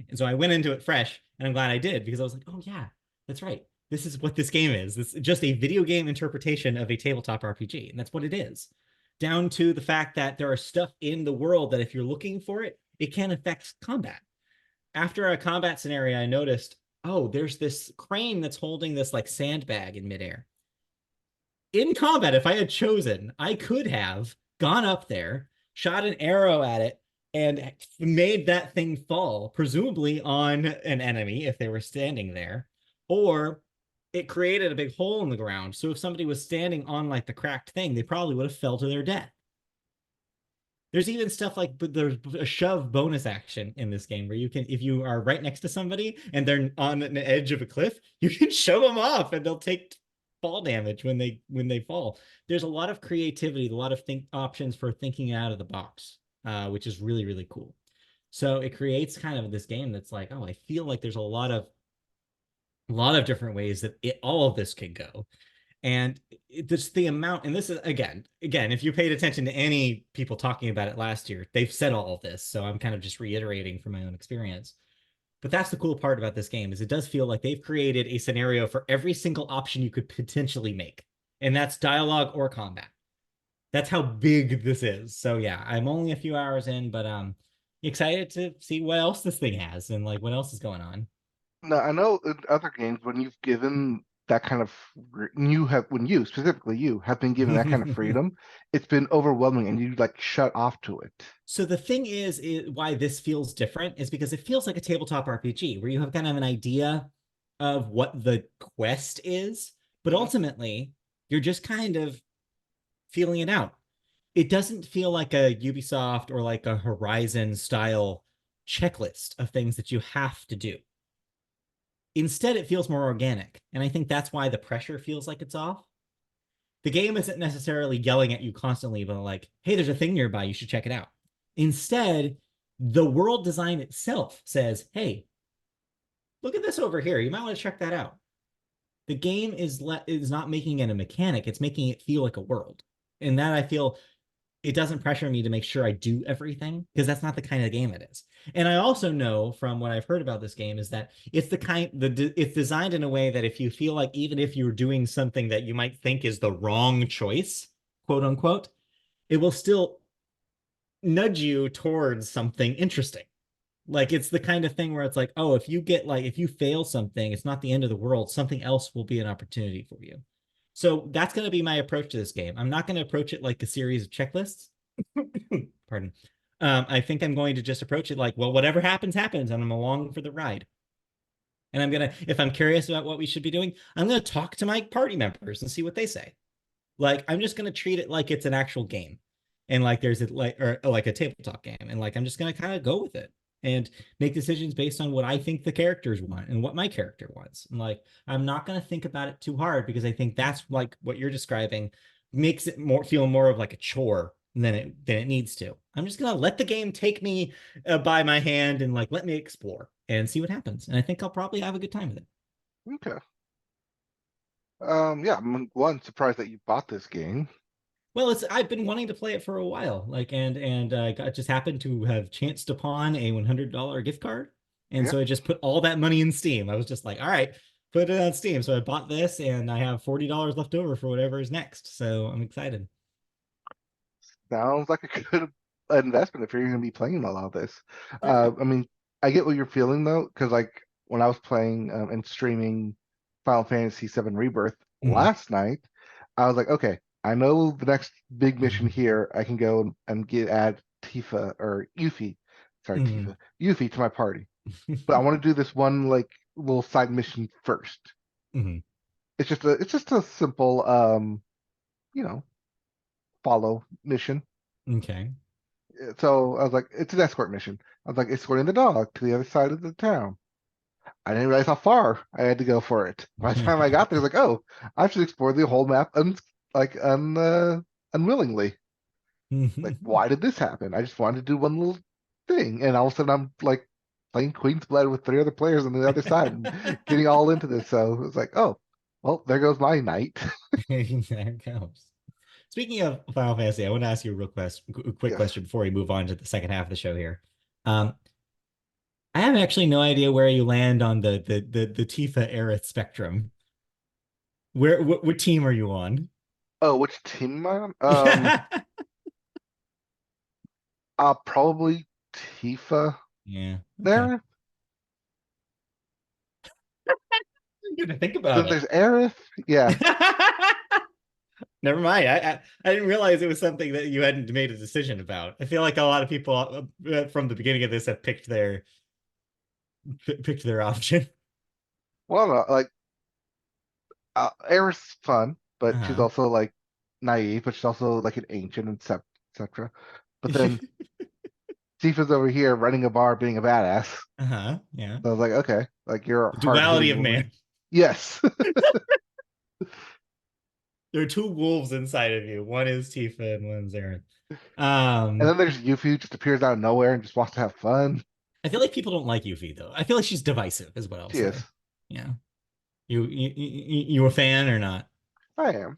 And so I went into it fresh, and I'm glad I did because I was like, oh, yeah, that's right. This is what this game is. This is just a video game interpretation of a tabletop RPG. And that's what it is. Down to the fact that there are stuff in the world that if you're looking for it, it can affect combat. After a combat scenario, I noticed, oh, there's this crane that's holding this like sandbag in midair. In combat, if I had chosen, I could have gone up there, shot an arrow at it, and made that thing fall, presumably on an enemy if they were standing there, or it created a big hole in the ground. So if somebody was standing on like the cracked thing, they probably would have fell to their death. There's even stuff like there's a shove bonus action in this game where you can, if you are right next to somebody and they're on an edge of a cliff, you can shove them off and they'll take fall damage when they fall. There's a lot of creativity, a lot of options for thinking out of the box, which is really really cool. So it creates kind of this game that's like, oh, I feel like there's a lot of different ways that all of this can go. And this the amount, and this is again, if you paid attention to any people talking about it last year, they've said all of this. So I'm kind of just reiterating from my own experience. But that's the cool part about this game is it does feel like they've created a scenario for every single option you could potentially make. And that's dialogue or combat. That's how big this is. So yeah, I'm only a few hours in, but excited to see what else this thing has and like what else is going on. Now, I know in other games when you've given that kind of when you specifically you have been given that kind of freedom, it's been overwhelming and you like shut off to it. So the thing is why this feels different is because it feels like a tabletop RPG where you have kind of an idea of what the quest is, but Mhm. ultimately you're just kind of feeling it out. It doesn't feel like a Ubisoft or like a Horizon style checklist of things that you have to do. Instead, it feels more organic. And I think that's why the pressure feels like it's off. The game isn't necessarily yelling at you constantly, but like, hey, there's a thing nearby, you should check it out. Instead, the world design itself says, hey, look at this over here. You might want to check that out. The game is not making it a mechanic, it's making it feel like a world. And that I feel it doesn't pressure me to make sure I do everything because that's not the kind of game it is. And I also know from what I've heard about this game is that it's designed in a way that if you feel like even if you're doing something that you might think is the wrong choice, quote unquote, it will still nudge you towards something interesting. Like it's the kind of thing where it's like, oh, if you fail something, it's not the end of the world. Something else will be an opportunity for you. So that's going to be my approach to this game. I'm not going to approach it like a series of checklists. Pardon. I think I'm going to just approach it like, well, whatever happens, happens, and I'm along for the ride. And if I'm curious about what we should be doing, I'm gonna talk to my party members and see what they say. Like, I'm just gonna treat it like it's an actual game, and like there's a like a tabletop game, and like I'm just gonna kind of go with it and make decisions based on what I think the characters want and what my character wants. And like, I'm not gonna think about it too hard because I think that's like what you're describing makes it feel more of like a chore than it needs to. I'm just gonna let the game take me by my hand and like let me explore and see what happens. And I think I'll probably have a good time with it. Okay. Yeah, I'm one surprised that you bought this game. Well, I've been wanting to play it for a while, like and just happened to have chanced upon a $100 gift card, and Yeah, so I just put all that money in Steam. I was just like, all right, put it on Steam. So I bought this, and I have $40 left over for whatever is next. So I'm excited. sounds like a good investment if you're going to be playing a lot of this. Yeah. I mean, I get what you're feeling though, because like when I was playing and streaming Final Fantasy VII Rebirth Mhm. last night, I was like, okay, I know the next big mission Mhm. here. I can go and get add Tifa or Yuffie, sorry, Mhm. Yuffie to my party, but I want to do this one like little side mission first. Mhm. It's just a simple you know follow mission. Okay. So I was like, it's an escort mission. I was like, escorting the dog to the other side of the town. I didn't realize how far I had to go for it. By the time I got there, I was like, oh, I should explore the whole map unwillingly. Like, why did this happen? I just wanted to do one little thing, and all of a sudden I'm like playing Queen's Blood with three other players on the other side and getting all into this. So it was like, oh, well, there goes my night. There it goes. Speaking of Final Fantasy, I want to ask you a quick Yes. question before we move on to the second half of the show here. Um, I have actually no idea where you land on the Tifa Aerith spectrum. What team are you on? Oh, which team am I on? Yeah. Probably Tifa Yeah. Okay. there. I'm gonna think about Then it. there's Aerith. Yeah. Never mind. I didn't realize it was something that you hadn't made a decision about. I feel like a lot of people from the beginning of this have picked their option. Well, no, like Aerith's fun, but she's Uh-huh. also like naive, but she's also like an ancient and etc. But then Tifa's over here running a bar, being a badass. Uh-huh. Yeah. So I was like, okay, like you're a The hard duality hitting of woman. man. Yes. There are two wolves inside of you. One is Tifa and one's Aaron. And Um, then there's Yuffie who just appears out of nowhere and just wants to have fun. I feel like people don't like Yuffie though. I feel like she's divisive, is what I'll She is. say. Yeah. You a fan or not? I am.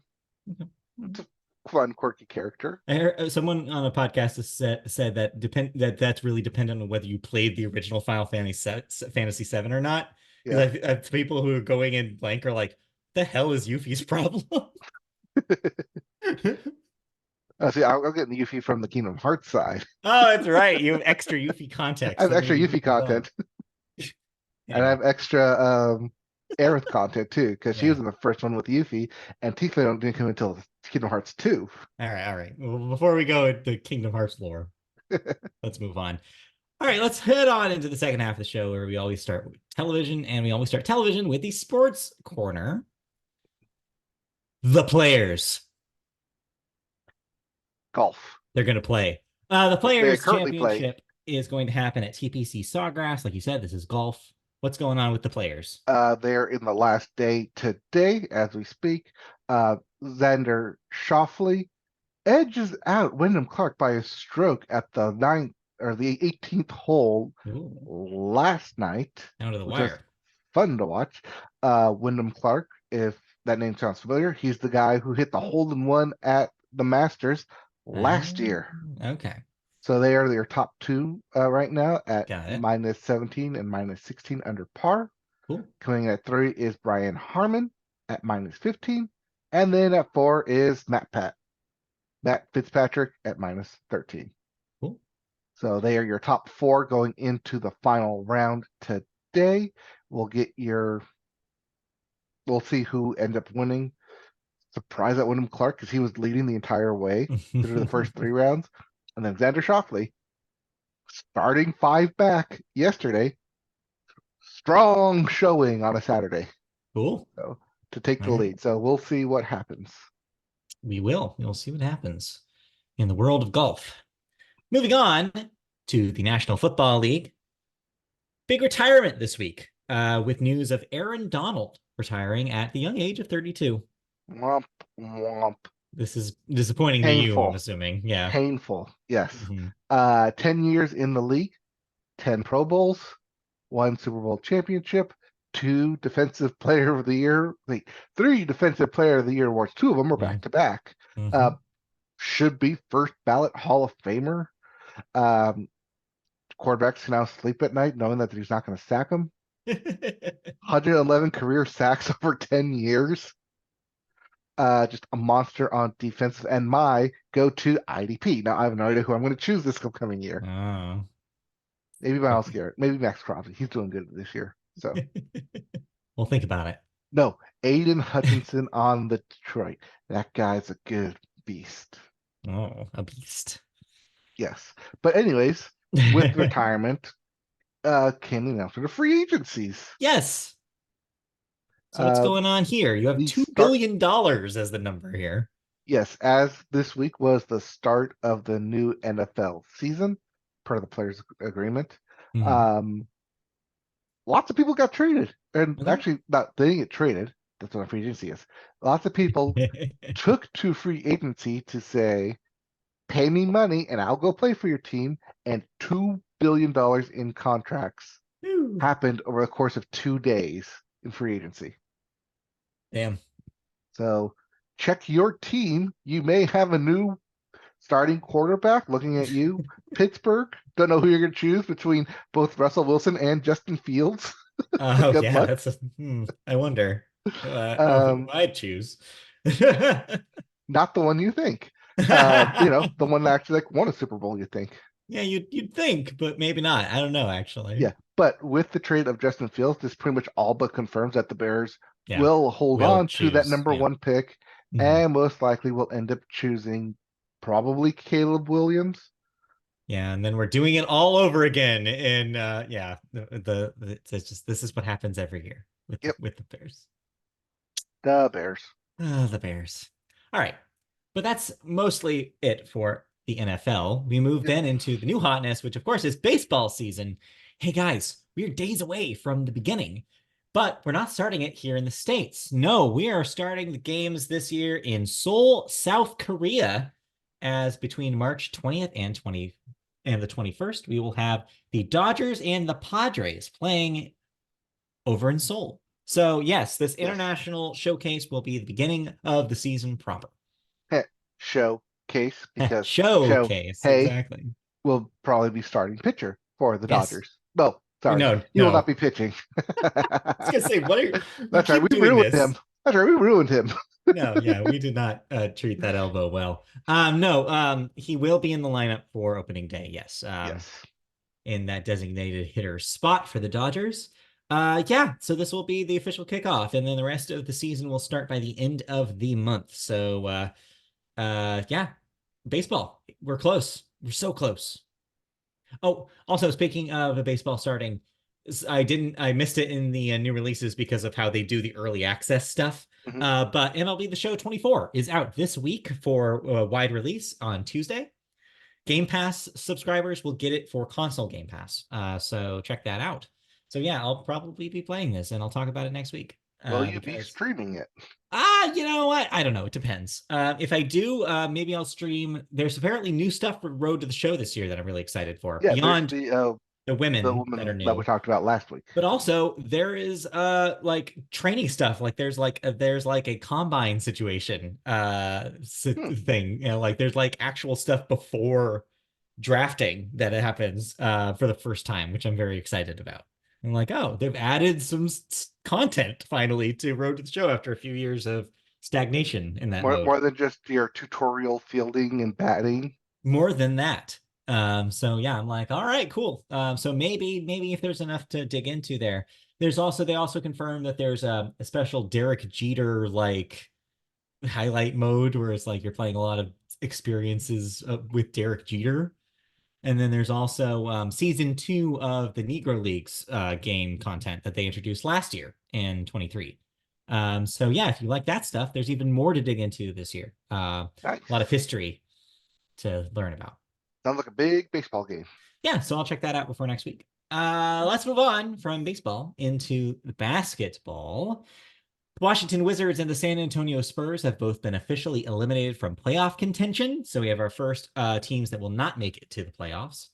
Okay. It's a fun, quirky character. I heard someone on a podcast has said that that's really dependent on whether you played the original Fantasy VII or not. Yeah. Because people who are going in blank are like, "The hell is Yuffie's problem?" See, I'll get the Yuffie from the Kingdom Hearts side. Oh, that's right. You have extra Yuffie I context have that extra maybe Yuffie people don't. content, and I Anyway, have extra Aerith content too, because she yeah. was in the first one with Yuffie, and Tifa didn't come until Kingdom Hearts 2. All right. Well, before we go into Kingdom Hearts lore, let's move on. All right, let's head on into the second half of the show where we always start with television, and we always start television with the sports corner. The players. Golf. They're going to play. The They Players currently play. Championship is going to happen at TPC Sawgrass. Like you said, this is golf. What's going on with the Players? They're in the last day today as we speak. Xander Schauffele edges out Wyndham Clark by a stroke at the 18th hole Ooh, last night, down to the which was wire. fun to watch. Wyndham Clark, if that name sounds familiar, he's the guy who hit the hole-in-one at the Masters last year. Okay. So they are their top two right now at Got it. -17 and -16 under par. Cool. Coming in at 3 is Brian Harmon at -15. And then at 4 is Matt Fitzpatrick at -13. Cool. So they are your top 4 going into the final round today. We'll see who ends up winning. Surprised at Wyndham Clark because he was leading the entire way through the first 3 rounds. And then Xander Schauffele, starting 5 back yesterday, strong showing on a Saturday. Cool. So to take the All right. lead. So we'll see what happens. We'll see what happens in the world of golf. Moving on to the National Football League. Big retirement this week with news of Aaron Donald retiring at the young age of 32. Womp, womp. This is disappointing Painful. to you, I'm assuming. Yeah. Painful. Yes. Mm-hmm. 10 years in the league, 10 Pro Bowls, 1 Super Bowl championship, 2 Defensive Player of the Year. 3 Defensive Player of the Year awards. 2 of them were back to back. Should be first ballot Hall of Famer. Quarterbacks can now sleep at night knowing that he's not going to sack them. 111 career sacks over 10 years. Just a monster on defense, and my go-to IDP. Now I have no idea who I'm going to choose this upcoming year. Oh. Maybe Miles Garrett, maybe Max Crosby. He's doing good this year. So Well, think about it. no, Aiden Hutchinson on the Detroit. That guy's a good beast. Oh, a beast. Yes, but anyways, with retirement came the announcement of free agencies. Yes. So what's going on here? You have $2 billion as the number here. Yes, as this week was the start of the new NFL season, per the players' agreement. Lots of people got traded, and actually, they didn't get traded. That's what a free agency is. Lots of people took to free agency to say, "Pay me money, and I'll go play for your team." And $2 billion in contracts happened over the course of 2 days in free agency. Damn. So check your team. You may have a new starting quarterback looking at you. Pittsburgh, don't know who you're going to choose between both Russell Wilson and Justin Fields. Good luck. I wonder who I'd choose. Not the one you think. The one that actually won a Super Bowl, you think. Yeah, you'd think, but maybe not. I don't know, actually. Yeah, but with the trade of Justin Fields, this pretty much all but confirms that the Bears will hold on to that number 1 pick Mhm. and most likely will end up choosing probably Caleb Williams. Yeah, and then we're doing it all over again. And yeah, it's just this is what happens every year with Yep, with the Bears. the Bears. Oh, the Bears. All right. But that's mostly it for the NFL. We move Yep. then into the new hotness, which of course is baseball season. Hey guys, we're days away from the beginning, but we're not starting it here in the States. No, we are starting the games this year in Seoul, South Korea, as between March 20th and 20 and the 21st, we will have the Dodgers and the Padres playing over in Seoul. So, yes, this Yes. international showcase will be the beginning of the season proper. Showcase because show Showcase, Hay exactly. will probably be starting pitcher for the Yes. Dodgers. No, sorry, No, he will not no. be pitching. I was gonna say, what are you That's right, we keep doing ruined this? him. That's right, we ruined him. No, yeah, we did not treat that elbow well. No, he will be in the lineup for opening day, yes. Yes. In that designated hitter spot for the Dodgers. Yeah, so this will be the official kickoff, and then the rest of the season will start by the end of the month. So yeah, baseball. We're close. We're so close. Oh, also speaking of a baseball starting, I missed it in the new releases because of how they do the early access stuff. Hmm. But MLB The Show 24 is out this week for wide release on Tuesday. Game Pass subscribers will get it for console Game Pass. So check that out. So yeah, I'll probably be playing this and I'll talk about it next week. Will you be Because streaming it? you know what? I don't know. It depends. If I do, maybe I'll stream. There's apparently new stuff for Road to the Show this year that I'm really excited for. Yeah, there's Beyond the the women that are woman that we new, talked about last week. but also there is like training stuff. Like there's like a combine situation Hmm. thing. You know, like there's like actual stuff before drafting that happens for the first time, which I'm very excited about. I'm like, oh, they've added some content finally to Road to the Show after a few years of stagnation in that mode. More than just your tutorial fielding and batting. More than that. So yeah, I'm like, all right, cool. So maybe if there's enough to dig into there. There's also they also confirmed that there's a special Derek Jeter like highlight mode where it's like you're playing a lot of experiences with Derek Jeter. And then there's also season 2 of the Negro Leagues game content that they introduced last year in 23. So yeah, if you like that stuff, there's even more to dig into this year. Nice. A lot of history to learn about. Sounds like a big baseball game. Yeah, so I'll check that out before next week. Let's move on from baseball into basketball. The Washington Wizards and the San Antonio Spurs have both been officially eliminated from playoff contention. So we have our first teams that will not make it to the playoffs.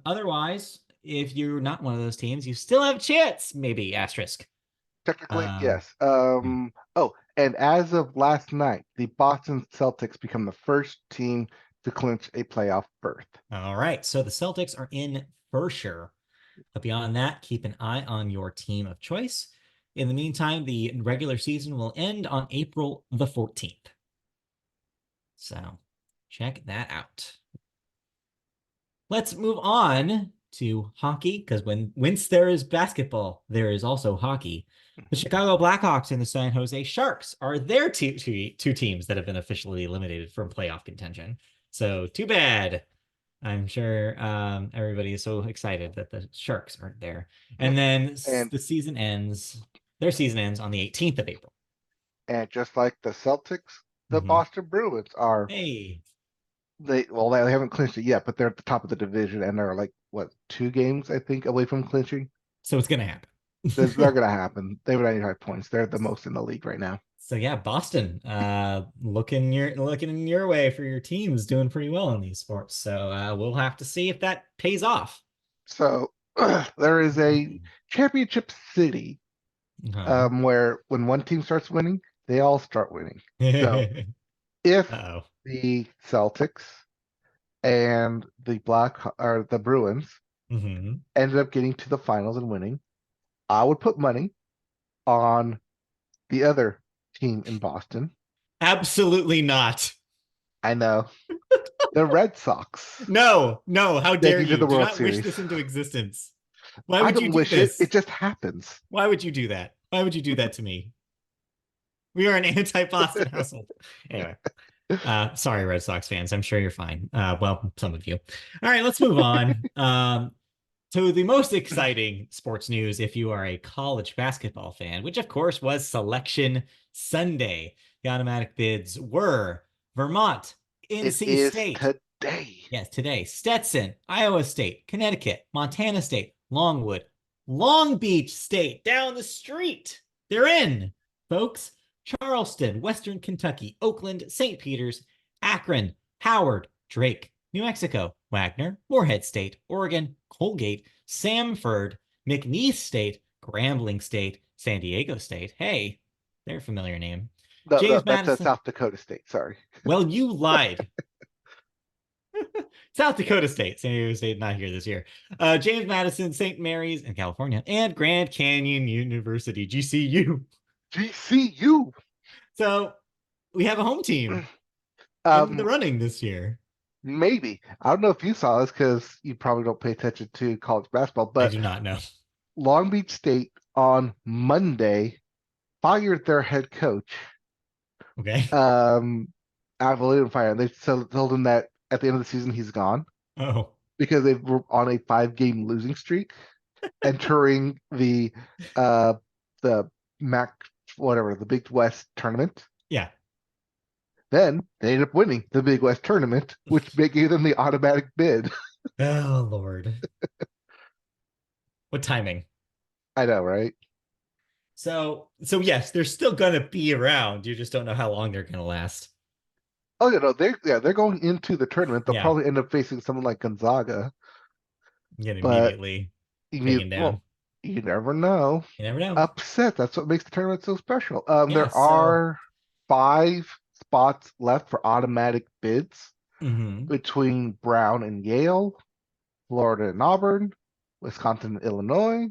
Otherwise, if you're not one of those teams, you still have a chance, maybe asterisk. Technically, Um, yes. Oh, and as of last night, the Boston Celtics become the first team to clinch a playoff berth. all right, so the Celtics are in for sure. But beyond that, keep an eye on your team of choice. In the meantime, the regular season will end on April the 14th. So check that out. Let's move on to hockey because once there is basketball, there is also hockey. The Chicago Blackhawks and the San Jose Sharks are their two teams that have been officially eliminated from playoff contention. So too bad. I'm sure everybody is so excited that the Sharks aren't there. And then And the season ends. Their season ends on the 18th of April. and just like the Celtics, the Mhm. Boston Bruins are Hey, they haven't clinched it yet, but they're at the top of the division and they're like what 2 games I think away from clinching. so it's gonna happen. They're gonna happen. They have 95 points. They're the most in the league right now. So yeah, Boston, looking in your way for your teams, doing pretty well in these sports. So we'll have to see if that pays off. So there is a championship city Uh-huh. where when one team starts winning, they all start winning. So if Uh-oh. the Celtics and the Bruins Hmm. ended up getting to the finals and winning, I would put money on the other team in Boston. Absolutely not. I know the Red Sox No, no, how dare making to you? the Do World not wish Series. this into existence. Why I would you don't do wish it. this? It just happens. Why would you do that? Why would you do that to me? We are an anti-Boston household. Anyway, sorry, Red Sox fans. I'm sure you're fine. Well, some of you. All right, let's move on. To the most exciting sports news if you are a college basketball fan, which of course was Selection Sunday. The automatic bids were Vermont, It NC is State. today. Yes, today. Stetson, Iowa State, Connecticut, Montana State, Longwood, Long Beach State, down the street. They're in, folks. Charleston, Western Kentucky, Oakland, St. Peter's, Akron, Howard, Drake, New Mexico, Wagner, Morehead State, Oregon, Colgate, Samford, McNeese State, Grambling State, San Diego State. Hey, they're a familiar name. No, James that's Madison. South Dakota State. Sorry. Well, you lied. South Dakota State, San Diego State, not here this year. James Madison, St. Mary's in California, and Grand Canyon University, GCU. GCU. So we have a home team in the running this year. Maybe. I don't know if you saw this because you probably don't pay attention to college basketball, I but do not know. Long Beach State on Monday fired their head coach. Okay. I believe fire. They told him that at the end of the season he's gone Oh. because they were on a 5-game losing streak, entering the MAC whatever the Big West tournament. Yeah. Then they ended up winning the Big West tournament, which gave them the automatic bid. Oh Lord. What timing? I know, right? So yes, they're still gonna be around. You just don't know how long they're gonna last. Oh they're going into the tournament. They'll Yeah. probably end up facing someone like Gonzaga. Get But immediately taken down. Well, you never know. You never know. Upset. That's what makes the tournament so special. Yeah, there are 5 spots left for automatic bids between Brown and Yale, Florida and Auburn, Wisconsin and Illinois,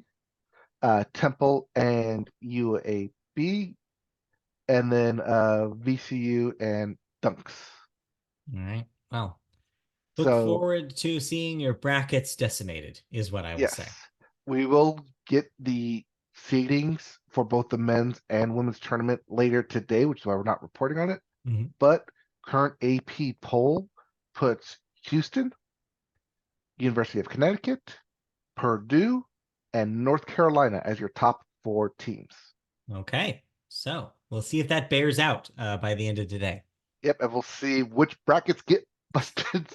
Temple and UAB, and then VCU and Dunks. All right. Well, look forward to seeing your brackets decimated, is what I will say. We will get the seedings for both the men's and women's tournament later today, which is why we're not reporting on it. But current AP poll puts Houston, University of Connecticut, Purdue, and North Carolina as your top 4 teams. Okay. So we'll see if that bears out by the end of today. Yep, and we'll see which brackets get busted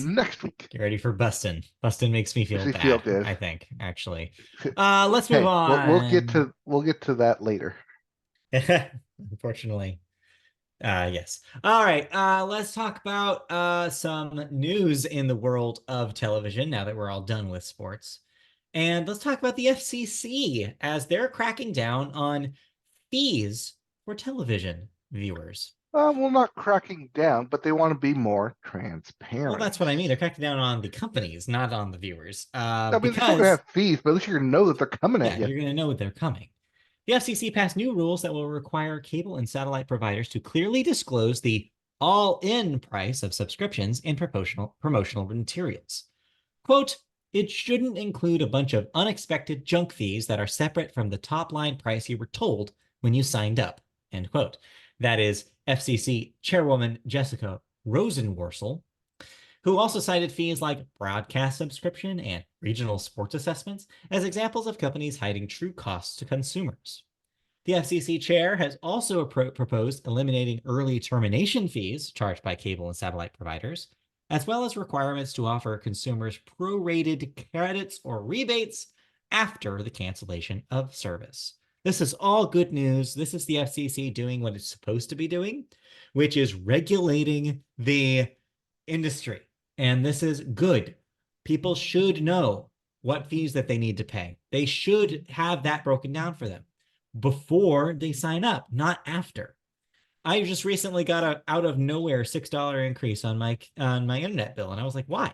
next week. Get ready for busting. Busting makes me feel bad, good. I think, actually. Let's move on. We'll get to that later. Unfortunately. Yes. All right. Let's talk about some news in the world of television now that we're all done with sports. And let's talk about the FCC as they're cracking down on fees for television viewers. Well, not cracking down, but they want to be more transparent. Well, that's what I mean. They're cracking down on the companies, not on the viewers. I mean, they're still going to have fees, but at least you're going to know that they're coming at you. You're going to know that they're coming. The FCC passed new rules that will require cable and satellite providers to clearly disclose the all-in price of subscriptions and promotional materials. Quote, it shouldn't include a bunch of unexpected junk fees that are separate from the top-line price you were told when you signed up, end quote. That is FCC Chairwoman Jessica Rosenworcel, who also cited fees like broadcast subscription and regional sports assessments as examples of companies hiding true costs to consumers. The FCC chair has also proposed eliminating early termination fees charged by cable and satellite providers, as well as requirements to offer consumers prorated credits or rebates after the cancellation of service. This is all good news. This is the FCC doing what it's supposed to be doing, which is regulating the industry. And this is good. People should know what fees that they need to pay. They should have that broken down for them before they sign up, not after. I just recently got a out of nowhere $6 increase on my internet bill, and I was like, why?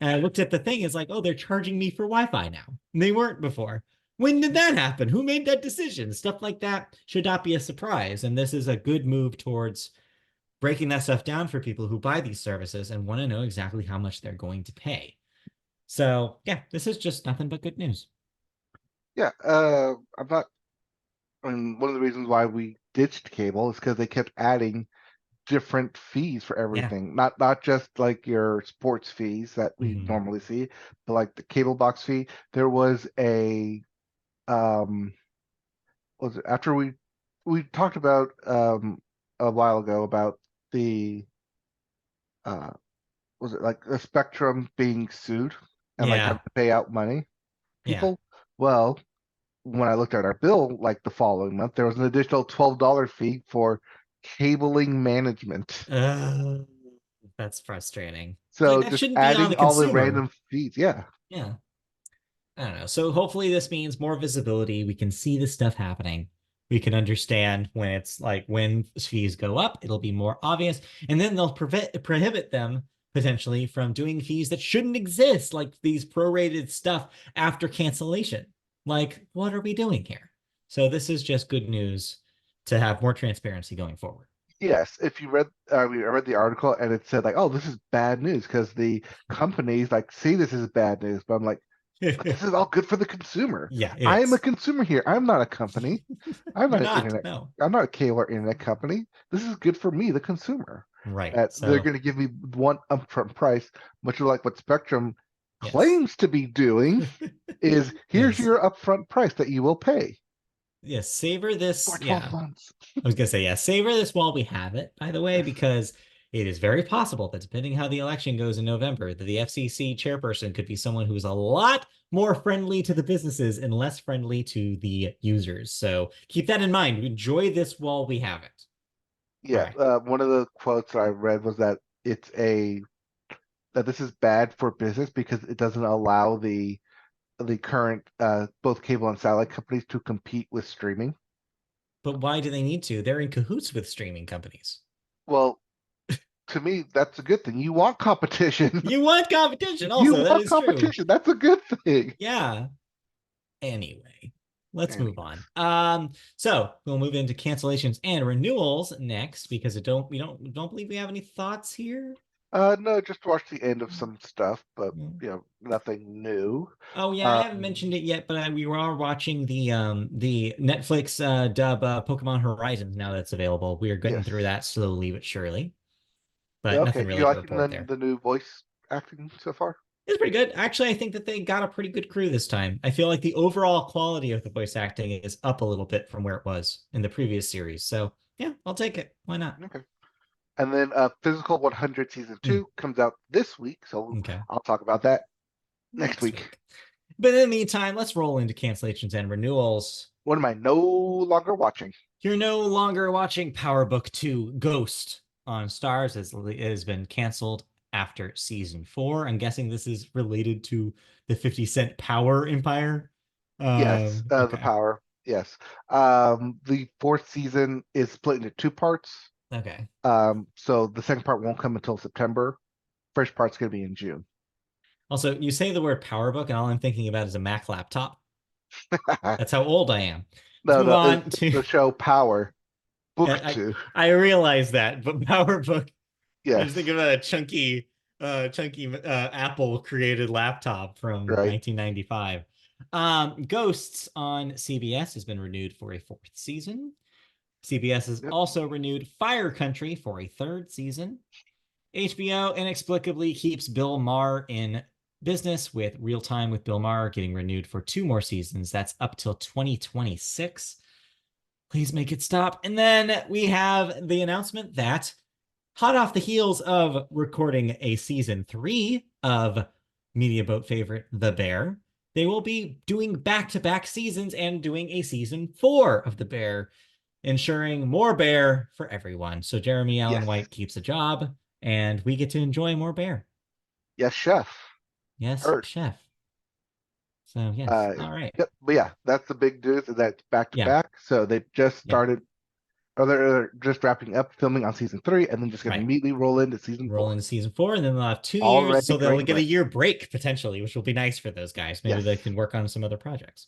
And I looked at the thing, it's like, oh, they're charging me for Wi-Fi now. And they weren't before. When did that happen? Who made that decision? Stuff like that should not be a surprise. And this is a good move towards breaking that stuff down for people who buy these services and want to know exactly how much they're going to pay. So yeah, this is just nothing but good news. Yeah, one of the reasons why we ditched cable is because they kept adding different fees for Yeah. everything. Not just like your sports fees that we normally see, but like the cable box fee. There was a was it after we talked about a while ago about the uh was it like the Spectrum being sued and like having Yeah. to pay out money Yeah. people? Well, when I looked at our bill like the following month, there was an additional $12 fee for cabling management. That's frustrating. It's like So that just shouldn't be on adding the all the consumer. random fees. Yeah. Yeah. I don't know. So hopefully this means more visibility. We can see the stuff happening. We can understand when it's like when fees go up, it'll be more obvious. And then they'll prohibit them potentially from doing fees that shouldn't exist, like these prorated stuff after cancellation. Like, what are we doing here? So this is just good news to have more transparency going forward. Yes, if you read, I read the article and it said like, "Oh, this is bad news," because the companies like see this as bad news, but I'm like, but this is all good for the consumer. Yeah, it I am a is. consumer here. I'm not a company. I'm You're not an not. internet. No. I'm not a cable or internet company. This is good for me, the consumer. Right. That they're So, going to give me one upfront price, much like what Spectrum yes. claims to be doing. Is here's Yes. your upfront price that you will pay Yes. Savor this. for 12 Yeah. months. I was gonna say, yeah, savor this while we have it, by the way, Yes. because it is very possible that depending how the election goes in November, that the FCC chairperson could be someone who's a lot more friendly to the businesses and less friendly to the users. So keep that in mind. Enjoy this while we have it. All Yeah, right. one of the quotes I read was that it's a that this is bad for business because it doesn't allow the current both cable and satellite companies to compete with streaming. But why do they need to? They're in cahoots with streaming companies. Well, to me, that's a good thing. You want competition. You want competition, You also. That want is true. competition. That's a good thing. Yeah. Anyway, let's move on. Anyways, So we'll move into cancellations and renewals next because it don't we don't believe we have any thoughts here. no, just watch the end of some stuff, but nothing new. Oh yeah, I haven't Um, mentioned it yet, but we are watching the Netflix dub Pokemon Horizons now that's available. We are getting yes. through that slowly but surely, but Okay, nothing you really to liking report there. the new voice acting so far? It's pretty good. Actually, I think that they got a pretty good crew this time. I feel like the overall quality of the voice acting is up a little bit from where it was in the previous series. So yeah, I'll take it. Why not? Okay. And then Physical 100 Season Mm, 2 comes out this week, so okay. I'll talk about that next Next week. week. But in the meantime, let's roll into cancellations and renewals. What am I no longer watching? You're no longer watching Power Book 2 Ghost on Stars as it has been canceled after season 4. I'm guessing this is related to the 50 Cent Power Empire. Yes, the Okay. Power. Yes. The fourth season is split into two parts. Okay. So the second part won't come until September. First part's going to be in June. Also, you say the word Power Book, and all I'm thinking about is a Mac laptop. That's how old I am. Let's No, move no, on it's to. the show Power, Book I, 2. I realize that, but Power Book, I just think Yes, about a chunky Apple created laptop from right. 1995. Ghosts on CBS has been renewed for a fourth season. CBS has Yep. also renewed Fire Country for a third season. HBO inexplicably keeps Bill Maher in business with Real Time with Bill Maher getting renewed for two more seasons. That's up till 2026. Please make it stop. And then we have the announcement that hot off the heels of recording a season 3 of Media Boat favorite The Bear, they will be doing back-to-back seasons and doing a season 4 of The Bear, ensuring more Bear for everyone. So Jeremy Allen Yes. White keeps a job, and we get to enjoy more Bear. Yes, Chef. Yes, Heard. chef. So yes, Uh, all right. yep. But yeah, that's the big news. Is that's back to Yeah, back. So they just yeah, started, or they're just wrapping up filming on season 3, and then just going to right. immediately roll into season Roll 4. into season 4, and then they'll have 2 years, Already so they'll green get a lit. year break potentially, which will be nice for those guys. Maybe Yes. they can work on some other projects.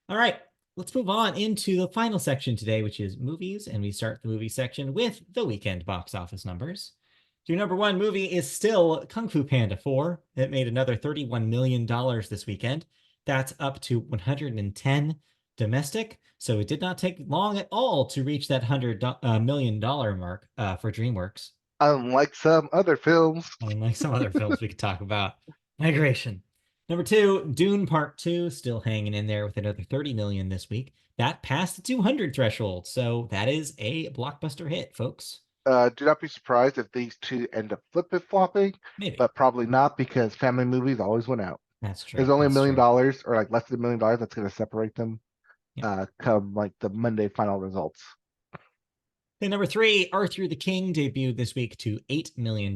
All right, let's move on into the final section today, which is movies, and we start the movie section with the weekend box office numbers. Your number one movie is still Kung Fu Panda 4. It made another $31 million this weekend. That's up to 110 domestic, so it did not take long at all to reach that $100 million mark for DreamWorks. Unlike some other films. Unlike some other films we could talk about. Migration. Number 2, Dune Part 2, still hanging in there with another 30 million this week. That passed the 200 threshold, so that is a blockbuster hit, folks. Do not be surprised if these two end up flopping, Maybe. but probably not because family movies always went out. That's true. There's only That's $1 million true. or like less than $1 million that's going to separate them come like the Monday final results. Then number 3, Arthur the King debuted this week to $8 million.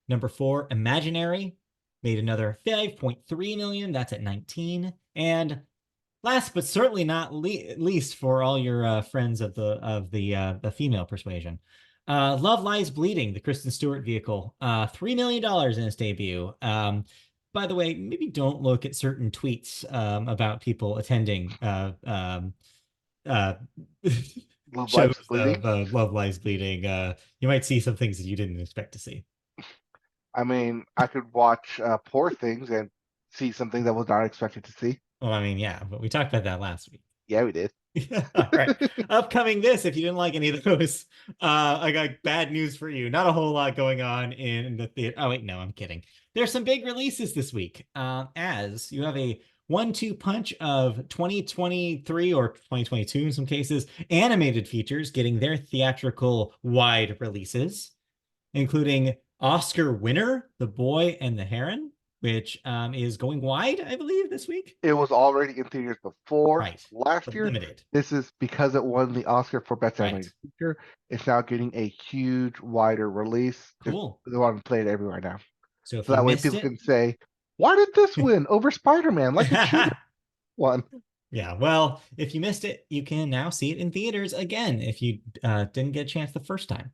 Number 4, Imaginary made another 5.3 million. That's at 19. And last but certainly not least for all your friends of the female persuasion, Love Lies Bleeding, the Kristen Stewart vehicle, $3 million in its debut. By the way, maybe don't look at certain tweets about people attending Love shows Lies Bleeding. of Love Lies Bleeding. You might see some things that you didn't expect to see. I mean, I could watch Poor Things and see something that was not expected to see. Well, I mean, yeah, but we talked about that last week. Yeah, we did. All right. Upcoming this, if you didn't like any of those, I got bad news for you. Not a whole lot going on in the theater. Oh, wait, no, I'm kidding. There's some big releases this week, as you have a 1-2 punch of 2023 or 2022 in some cases, animated features getting their theatrical wide releases, including Oscar winner, The Boy and the Heron, which is going wide, I believe, this week. It was already in theaters before last year. Limited. This is because it won the Oscar for Best Animated Feature. It's now getting a huge, wider release. Cool. They want to play it everywhere now. So if that way people can say, why did this win over Spider-Man? Like it should have won. Yeah, well, if you missed it, you can now see it in theaters again if you didn't get a chance the first time.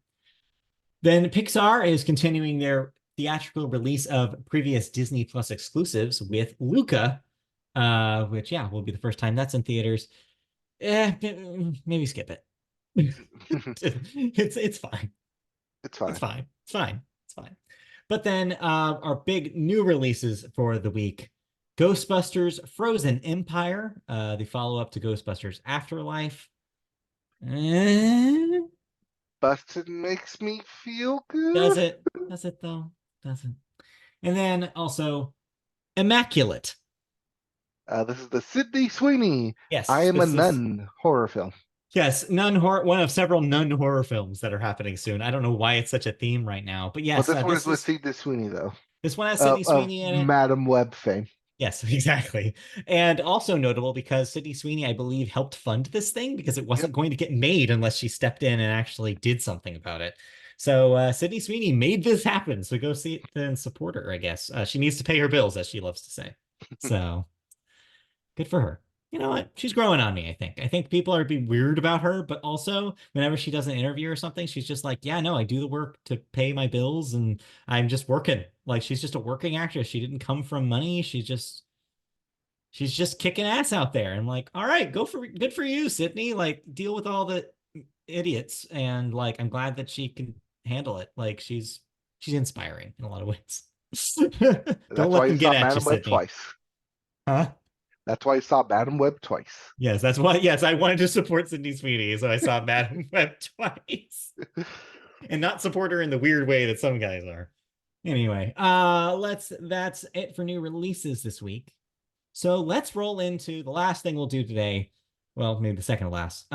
Then Pixar is continuing their theatrical release of previous Disney Plus exclusives with Luca, which, yeah, will be the first time that's in theaters. Maybe skip it. It's fine. It's fine. It's fine. It's fine. It's fine. But then our big new releases for the week: Ghostbusters Frozen Empire, the follow-up to Ghostbusters Afterlife. Busted makes me feel good. Does it? Does it though? Doesn't. And then also Immaculate. This is the Sydney Sweeney. Yes, I Am a Nun horror film. Yes, nun horror. One of several nun horror films that are happening soon. I don't know why it's such a theme right now, but yes, But this one is with Sydney Sweeney, though. This one has Sydney Sweeney in it. Madam Web fame. Yes, exactly. And also notable because Sydney Sweeney, I believe, helped fund this thing because it wasn't going to get made unless she stepped in and actually did something about it. So Sydney Sweeney made this happen. So go see it and support her, I guess. She needs to pay her bills, as she loves to say. So good for her. You know what? She's growing on me, I think. I think people are being weird about her, but also whenever she does an interview or something, she's just like, yeah, no, I do the work to pay my bills and I'm just working. Like, she's just a working actress. She didn't come from money. She's just kicking ass out there. I'm like, all right, good for you, Sydney. Like, deal with all the idiots. And like, I'm glad that she can handle it. Like, she's inspiring in a lot of ways. Don't let them get at you, Sydney. Twice. Huh? That's why I saw Madam Web twice. Yes, that's why. Yes, I wanted to support Sydney Sweeney, so I saw Madam Web twice, and not support her in the weird way that some guys are. Anyway, that's it for new releases this week. So let's roll into the last thing we'll do today. Well, maybe the second to last.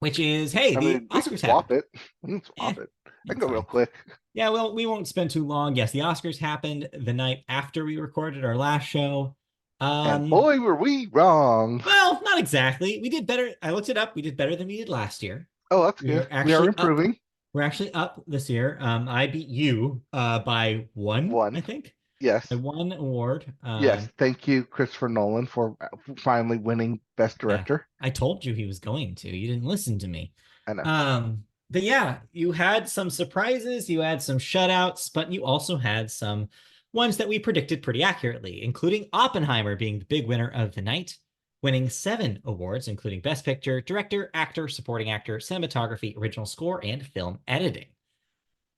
Which is, hey, the Oscars happened. We can swap it. I can go real quick. Yeah, well, we won't spend too long. Yes, the Oscars happened the night after we recorded our last show. And boy, were we wrong. Well, not exactly. We did better. I looked it up. We did better than we did last year. Oh, that's good. We are improving. We're actually up this year. I beat you by one, I think. Yes. By one award. Yes. Thank you, Christopher Nolan, for finally winning Best Director. Yeah, I told you he was going to. You didn't listen to me. I know. But yeah, you had some surprises. You had some shutouts, but you also had some ones that we predicted pretty accurately, including Oppenheimer being the big winner of the night, winning 7 awards, including Best Picture, Director, Actor, Supporting Actor, Cinematography, Original Score, and Film Editing.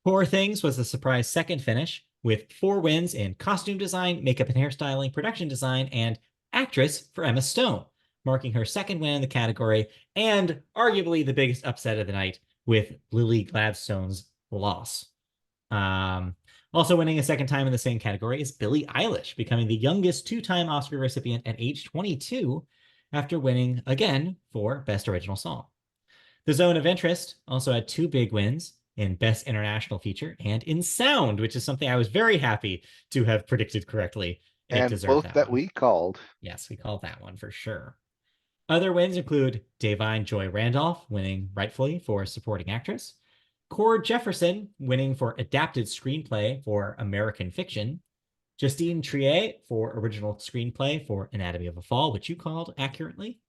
Poor Things was a surprise second finish, with 4 wins in Costume Design, Makeup and Hairstyling, Production Design, and Actress for Emma Stone, marking her second win in the category, and arguably the biggest upset of the night with Lily Gladstone's loss. Also winning a second time in the same category is Billie Eilish, becoming the youngest two-time Oscar recipient at age 22 after winning again for Best Original Song. The Zone of Interest also had two big wins in Best International Feature and in Sound, which is something I was very happy to have predicted correctly. It And deserved both that that one. we called. Yes, we called that one for sure. Other wins include Davine Joy Randolph winning rightfully for Supporting Actress, Cord Jefferson winning for Adapted Screenplay for American Fiction, Justine Triet for Original Screenplay for Anatomy of a Fall, which you called accurately.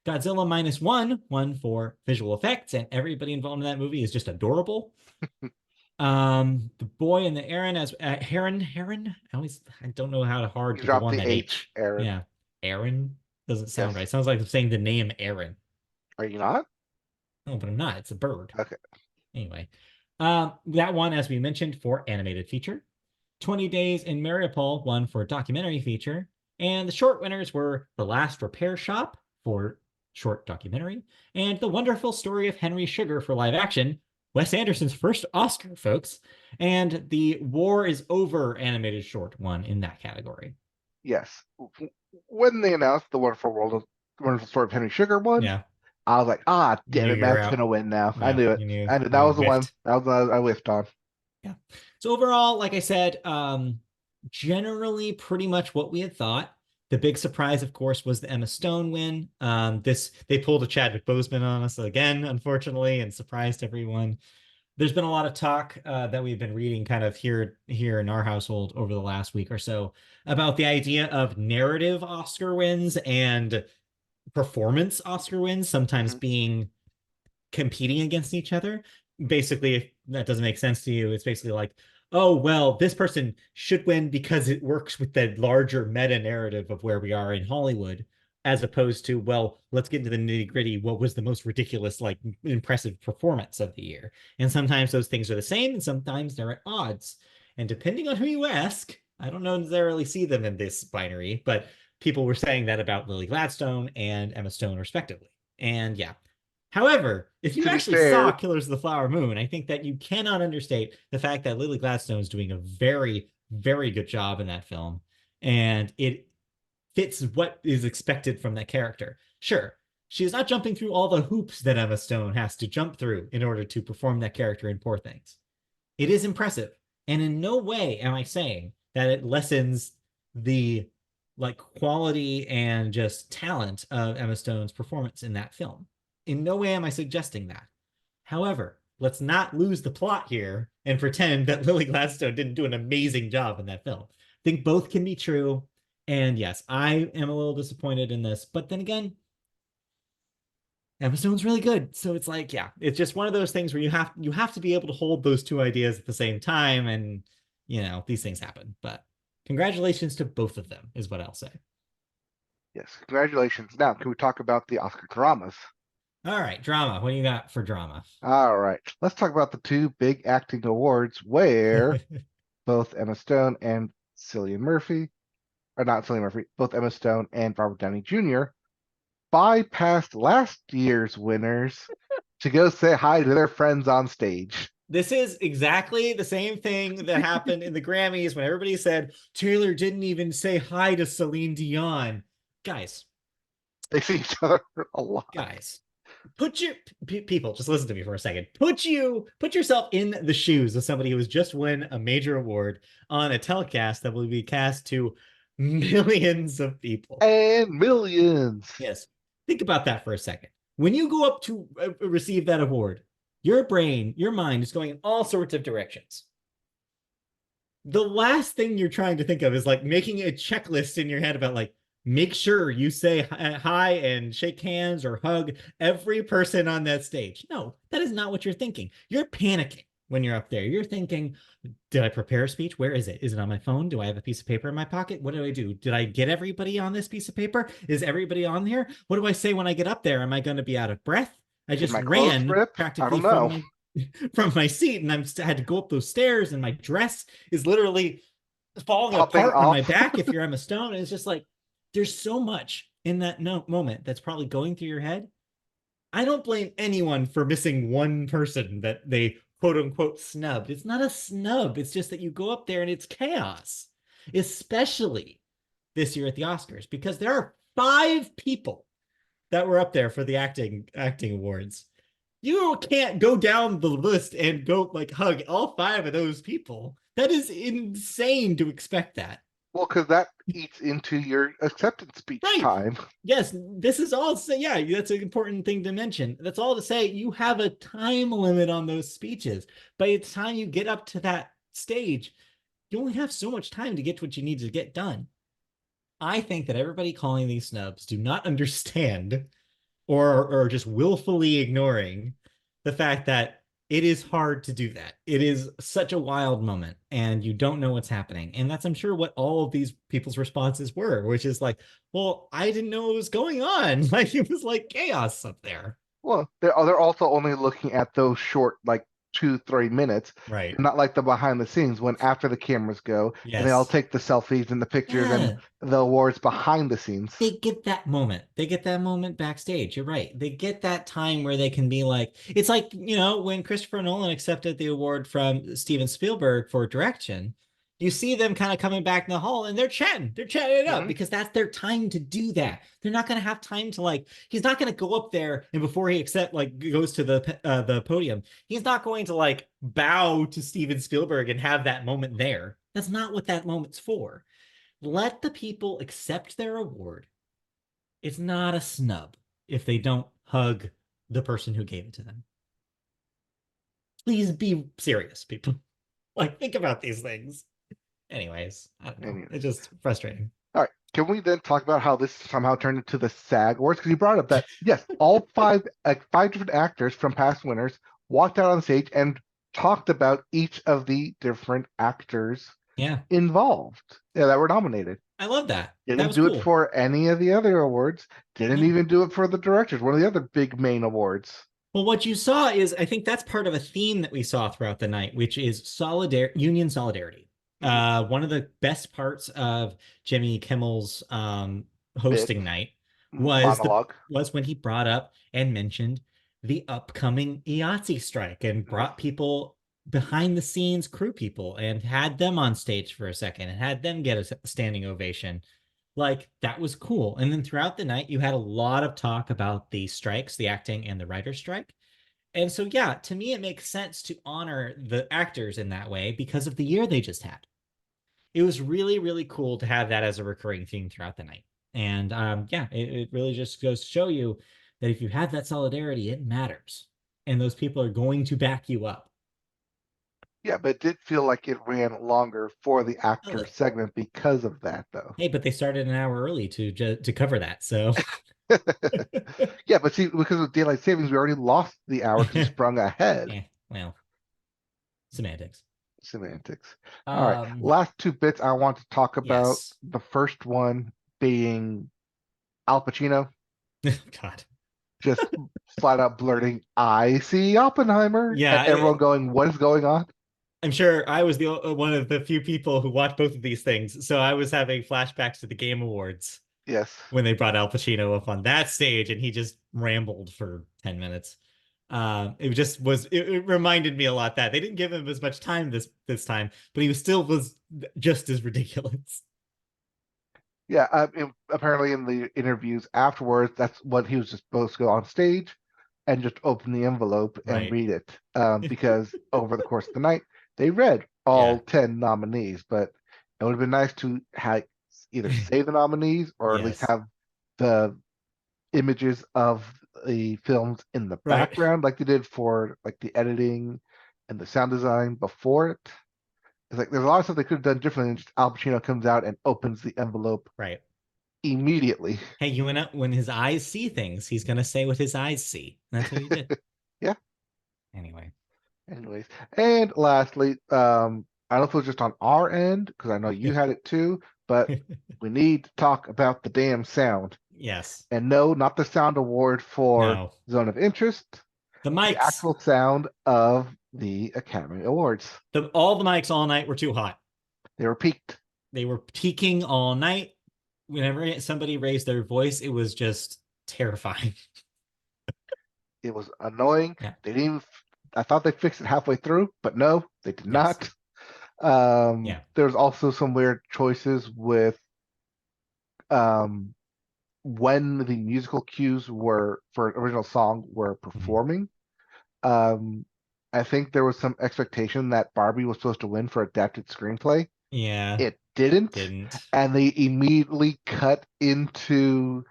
Godzilla Minus One won for visual effects, and everybody involved in that movie is just adorable. The Boy and the Heron as Heron. I don't know how hard You to go dropped on the that H, Aaron. Yeah, Aaron doesn't sound Yes. right. Sounds like I'm saying the name Aaron. Are you not? No, but I'm not. It's a bird. Okay. Anyway, that one, as we mentioned, for animated feature. 20 Days in Mariupol won for documentary feature, and the short winners were The Last Repair Shop for short documentary, and The Wonderful Story of Henry Sugar for live action, Wes Anderson's first Oscar, folks, and The War is Over animated short won in that category. Yes. When they announced the Wonderful Story of Henry Sugar one, Yeah. I was like, damn it, Matt's gonna win now. Yeah, I knew it. And that was the one. That was the one I whiffed on. Yeah. So overall, like I said, generally pretty much what we had thought. The big surprise, of course, was the Emma Stone win. They pulled a Chadwick Boseman on us again, unfortunately, and surprised everyone. There's been a lot of talk that we've been reading kind of here in our household over the last week or so about the idea of narrative Oscar wins and performance Oscar wins sometimes being competing against each other. Basically, if that doesn't make sense to you, it's basically like, oh, well, this person should win because it works with the larger meta narrative of where we are in Hollywood, as opposed to, well, let's get into the nitty gritty. What was the most ridiculous, like impressive performance of the year? And sometimes those things are the same and sometimes they're at odds. And depending on who you ask, I don't necessarily see them in this binary, but people were saying that about Lily Gladstone and Emma Stone, respectively. And yeah. However, if you actually saw Killers of the Flower Moon, I think that you cannot understate the fact that Lily Gladstone is doing a very, very good job in that film. And it fits what is expected from that character. Sure, she is not jumping through all the hoops that Emma Stone has to jump through in order to perform that character in Poor Things. It is impressive. And in no way am I saying that it lessens the like quality and just talent of Emma Stone's performance in that film. In no way am I suggesting that. However, let's not lose the plot here and pretend that Lily Gladstone didn't do an amazing job in that film. I think both can be true. And yes, I am a little disappointed in this. But then again, Emma Stone's really good. So it's like, yeah, it's just one of those things where you have to be able to hold those two ideas at the same time. And, these things happen. But congratulations to both of them is what I'll say. Yes, congratulations. Now, can we talk about the Oscar dramas? All right, drama. What do you got for drama? All right, let's talk about the two big acting awards where both Emma Stone and Cillian Murphy, or not Cillian Murphy, both Emma Stone and Robert Downey Jr. bypassed last year's winners to go say hi to their friends on stage. This is exactly the same thing that happened in the Grammys when everybody said Taylor didn't even say hi to Celine Dion. Guys. They see each other a lot. Guys. People, just listen to me for a second. Put yourself in the shoes of somebody who has just won a major award on a telecast that will be cast to millions of people. And millions. Yes. Think about that for a second. When you go up to receive that award, your brain, your mind is going in all sorts of directions. The last thing you're trying to think of is like making a checklist in your head about like, make sure you say hi and shake hands or hug every person on that stage. No, that is not what you're thinking. You're panicking when you're up there. You're thinking, did I prepare a speech? Where is it? Is it on my phone? Do I have a piece of paper in my pocket? What do I do? Did I get everybody on this piece of paper? Is everybody on there? What do I say when I get up there? Am I going to be out of breath? I just ran practically from my seat and I had to go up those stairs and my dress is literally falling apart on my back if you're Emma Stone. And it's just like, there's so much in that moment that's probably going through your head, I don't blame anyone for missing one person that they quote unquote snubbed. It's not a snub. It's just that you go up there and it's chaos, especially this year at the Oscars, because there are 5 people that were up there for the acting awards. You can't go down the list and go like hug all 5 of those people. That is insane to expect that. Well, because that eats into your acceptance speech Right. time. Yes, this is all to say, yeah, that's an important thing to mention. That's all to say you have a time limit on those speeches. By the time you get up to that stage, you only have so much time to get what you need to get done. I think that everybody calling these snubs do not understand or just willfully ignoring the fact that it is hard to do that. It is such a wild moment and you don't know what's happening. And that's, I'm sure, what all of these people's responses were, which is like, well, I didn't know what was going on. Like it was like chaos up there. Well, they're also only looking at those short, like 2-3 minutes, Right. not like the behind the scenes when after the cameras go and they all Yes. take the selfies and the pictures and Yeah. the awards behind the scenes. They get that moment. They get that moment backstage. You're right. They get that time where they can be like, it's like, when Christopher Nolan accepted the award from Steven Spielberg for direction, you see them kind of coming back in the hall and they're chatting. They're chatting it up Mhm. because that's their time to do that. They're not going to have time to like, he's not going to go up there and before he goes to the podium, he's not going to like bow to Steven Spielberg and have that moment there. That's not what that moment's for. Let the people accept their award. It's not a snub if they don't hug the person who gave it to them. Please be serious, people. Like, think about these things. Anyways, I don't know. Anyways. It's just frustrating. All right. Can we then talk about how this somehow turned into the SAG Awards? Because you brought up that, yes, all five different actors from past winners walked out on stage and talked about each of the different actors Yeah, involved that were nominated. I love that. That Didn't was do it cool. for any of the other awards. Didn't No. even do it for the directors, one of the other big main awards. Well, what you saw is, I think that's part of a theme that we saw throughout the night, which is union solidarity. Mhm. One of the best parts of Jimmy Kimmel's Bit hosting night monologue. was when he brought up and mentioned the upcoming IATSE strike and Mhm. brought people behind the scenes crew people and had them on stage for a second and had them get a standing ovation. Like that was cool. And then throughout the night, you had a lot of talk about the strikes, the acting and the writer's strike. And so, yeah, to me, it makes sense to honor the actors in that way because of the year they just had. It was really, really cool to have that as a recurring theme throughout the night. And yeah, it really just goes to show you that if you have that solidarity, it matters. And those people are going to back you up. Yeah, but it did feel like it ran longer for the A actor little. segment because of that, though. Hey, but they started an hour early to cover that. So, Yeah, but see, because of daylight savings, we already lost the hour because we sprung ahead. well, semantics. Semantics. All right, Um, last two bits I want to talk about. yes. The first one being Al Pacino God. just flat out blurting, "I see Oppenheimer," and Yeah, everyone going, "What is going on?" I'm sure I was the one of the few people who watched both of these things. So I was having flashbacks to the Game Awards Yes. when they brought Al Pacino up on that stage and he just rambled for 10 minutes. It just was it reminded me a lot that they didn't give him as much time this time, but he was just as ridiculous. Yeah, apparently in the interviews afterwards, that's what he was just supposed to go on stage and just open the envelope and Right. read it. Because over the course of the night, they read Yeah. all 10 nominees, but it would have been nice to have either say the nominees or at least Yes. have the images of the films in the Right. background, like they did for like the editing and the sound design before it. It's like there's a lot of stuff they could have done differently. And just Al Pacino comes out and opens the envelope Right. immediately. Hey, you went up when his eyes see things, he's gonna say what his eyes see. That's what he did. Yeah. Anyway. Anyways, and lastly, I don't know if it was just on our end because I know you had it too, but we need to talk about the damn sound. Yes. And no, not the sound award for No. Zone of Interest, The the mics. actual sound of the Academy Awards. All the mics all night were too hot. They were peaked. They were peaking all night. whenever somebody raised their voice, it was just terrifying. It was annoying. Yeah. They didn't. I thought they fixed it halfway through, but no, they did Yes. not. Yeah. There was also some weird choices with um, when the musical cues were for an original song were Mhm. performing. Um, I think there was some expectation that Barbie was supposed to win for adapted screenplay. Yeah. It didn't, Didn't. and they immediately cut into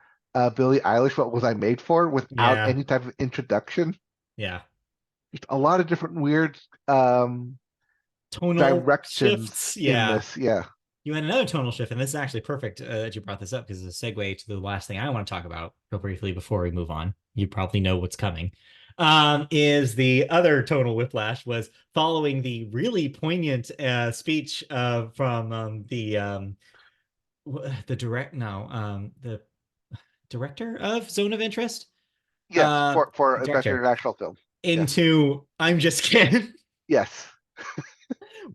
Billie Eilish, "What Was I Made For?" without Yeah. any type of introduction. Yeah. Just a lot of different weird Tonal directions shifts. in Yeah. this. Yeah. You had another tonal shift, and this is actually perfect that you brought this up because it's a segue to the last thing I want to talk about real briefly before we move on. You probably know what's coming. Is the other tonal whiplash was following the really poignant speech from the direct no the director of Zone of Interest, Yes, for best director international film. Yes. into I'm just kidding. Yes.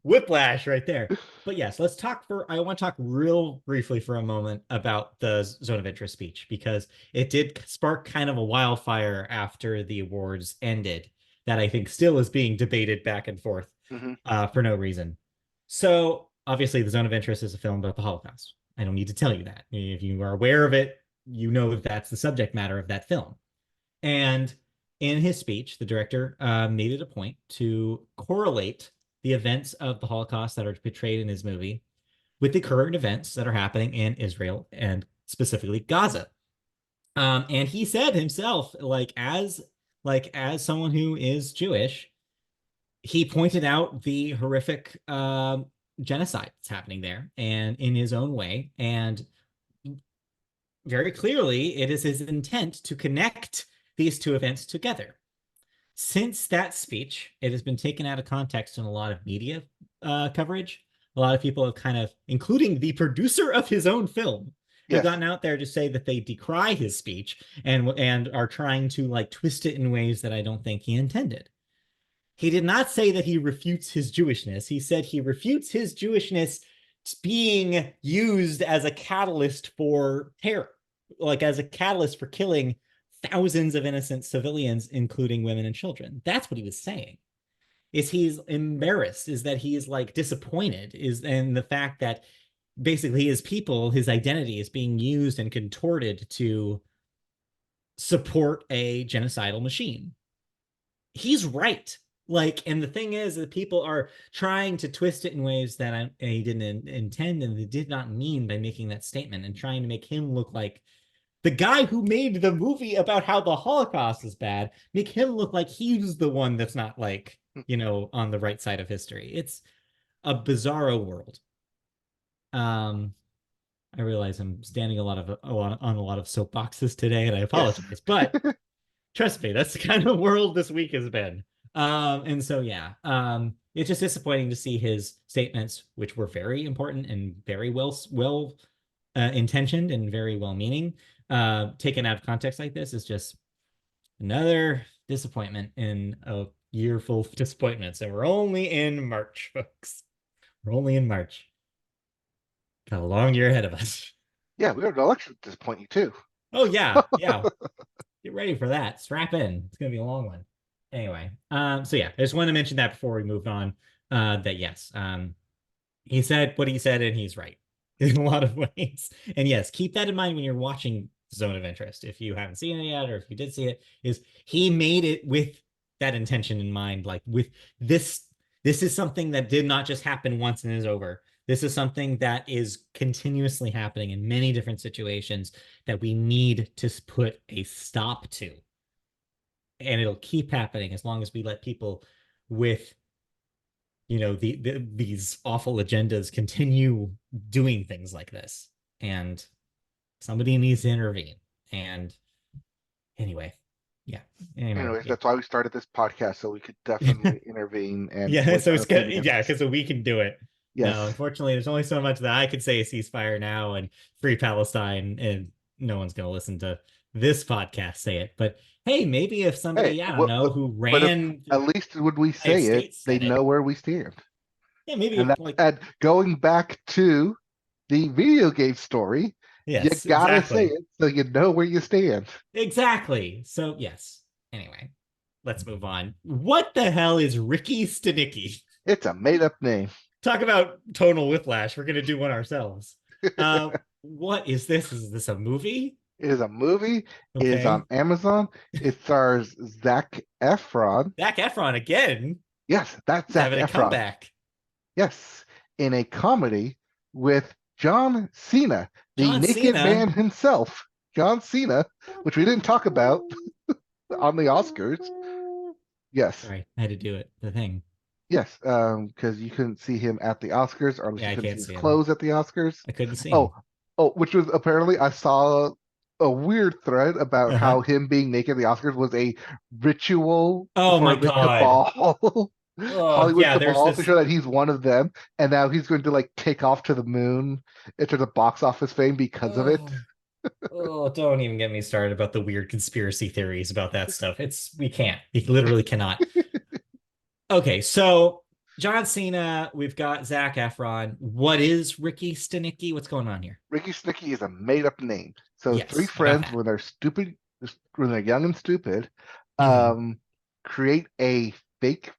Whiplash right there. But yes, let's talk for I want to talk real briefly for a moment about the Zone of Interest speech because it did spark kind of a wildfire after the awards ended that I think still is being debated back and forth Hmm. for no reason. So obviously the Zone of Interest is a film about the Holocaust. I don't need to tell you that. If you are aware of it, you know that that's the subject matter of that film. And in his speech, the director made it a point to correlate the events of the Holocaust that are portrayed in his movie with the current events that are happening in Israel and specifically Gaza. And he said himself, like as someone who is Jewish, he pointed out the horrific genocide that's happening there, and in his own way, and very clearly, it is his intent to connect these two events together. Since that speech, it has been taken out of context in a lot of media coverage. A lot of people have kind of, including the producer of his own film, have Yes. gotten out there to say that they decry his speech and are trying to like twist it in ways that I don't think he intended. He did not say that he refutes his Jewishness. He said he refutes his Jewishness being used as a catalyst for terror, like as a catalyst for killing thousands of innocent civilians, including women and children. That's what he was saying. Is he's embarrassed, is that he is like disappointed, is in the fact that basically his people, his identity is being used and contorted to support a genocidal machine. He's right. Like, and the thing is that people are trying to twist it in ways that he didn't intend and they did not mean by making that statement and trying to make him look like the guy who made the movie about how the Holocaust is bad, make him look like he's the one that's not like, on the right side of history. It's a bizarro world. Um, I realize I'm standing on a lot of soapboxes today, and I Yes. apologize, but trust me, that's the kind of world this week has been. And so yeah, it's just disappointing to see his statements, which were very important and very well intentioned and very well meaning, taken out of context like this is just another disappointment in a year full of disappointments. And we're only in March, folks. We're only in March. Got a long year ahead of us. Yeah, we were an election at this point, you too. Oh yeah, yeah. Get ready for that. Strap in. It's gonna be a long one. Anyway, so yeah, I just wanted to mention that before we moved on. That yes, he said what he said, and he's right in a lot of ways. And yes, keep that in mind when you're watching Zone of Interest. If you haven't seen it yet, or if you did see it, is he made it with that intention in mind, like with this. This is something that did not just happen once and is over. This is something that is continuously happening in many different situations that we need to put a stop to. And it'll keep happening as long as we let people with these awful agendas continue doing things like this, and somebody needs to intervene. And anyway, yeah, anyway, Anyways, yeah. that's why we started this podcast, so we could definitely intervene and Yeah, voice so our it's good. opinion Yeah, against because this. we can do it. Yes. No, unfortunately, there's only so much that I could say ceasefire now and free Palestine, and no one's going to listen to this podcast say it. But hey, maybe if Hey, somebody, I don't know, who but if ran the at least when we United say it, States they said it, know where we stand. yeah, maybe And if that, like, and going back to the video game story, You Yes, gotta say exactly. it so you know where you stand. Exactly. So, yes. Anyway, let's move on. What the hell is Ricky Stanicky? It's a made up name. Talk about tonal whiplash. We're going to do one ourselves. Uh, what is this? Is this a movie? It is a movie. It is on Okay. Amazon. It stars Zac Efron. Zac Efron again. Yes, that's He's Zac having a Efron. comeback. Yes, in a comedy with John Cena, the John naked Cena. man himself. John Cena, which we didn't talk about on the Oscars. Yes, Sorry, I had to do it. The thing. yes, because you couldn't see him at the Oscars, or at least Yeah, you I couldn't can't see his see him. clothes at the Oscars. I couldn't see Oh, him. oh, which was apparently I saw a weird thread about Uh-huh. how him being naked at the Oscars was a ritual Oh for my the God. cabal, Oh, Hollywood yeah, there's cabal, to this. show that he's one of them, and now he's going to like take off to the moon into the box office fame because of it. Oh, oh, don't even get me started about the weird conspiracy theories about that stuff. We can't. We literally cannot. Okay, so John Cena, we've got Zac Efron. What is Ricky Stanicky? What's going on here? Ricky Stanicky is a made-up name. So three Yes, I got friends, that. when they're stupid, when they're young and stupid, Hmm. um, create a fake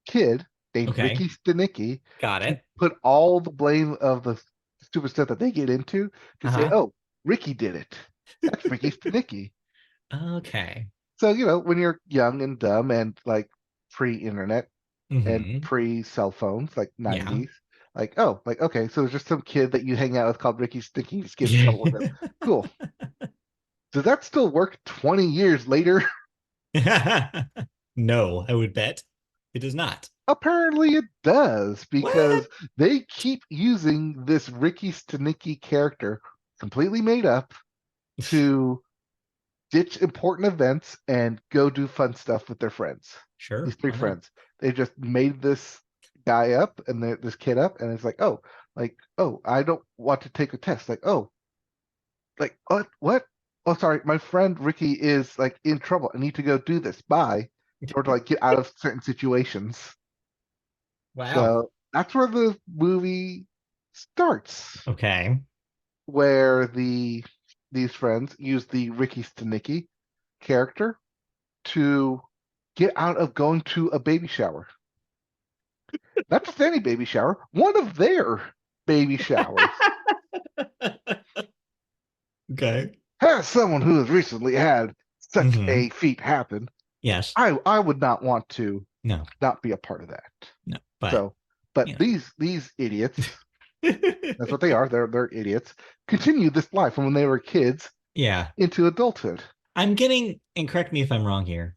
kid named Okay, Ricky Stanicky got to it. put all the blame of the stupid stuff that they get into to say, Uh-huh. "Oh, Ricky did it. That's Ricky Stanicky." Okay. So when you're young and dumb and like pre-internet and Hmm. pre-cell phones, like Yeah. '90s, like like okay, so there's just some kid that you hang out with called Ricky Stanicky. You just get in trouble with him. Cool. Does that still work 20 years later? No, I would bet it does not. Apparently it does, What? because they keep using this Ricky Stanicky character, completely made up, to ditch important events and go do fun stuff with their friends. These Sure, three why not? friends. They just made this guy up and this kid up, and it's like, oh, I don't want to take a test. Like, oh, like what? Oh, sorry, my friend Ricky is like in trouble. I need to go do this. Bye. In order to like get out of certain situations. Wow. So that's where the movie starts, Okay. where these friends use the Ricky Stanicky character to get out of going to a baby shower. Not just any baby shower, one of their baby showers. Okay. As someone who has recently had such Hmm. a feat happen, Yes. I would not want to No, not be a part of that. no, but So, but you these idiots, know. that's what they are. They're idiots. Continue this life from when they were kids Yeah. into adulthood. I'm getting, and correct me if I'm wrong here,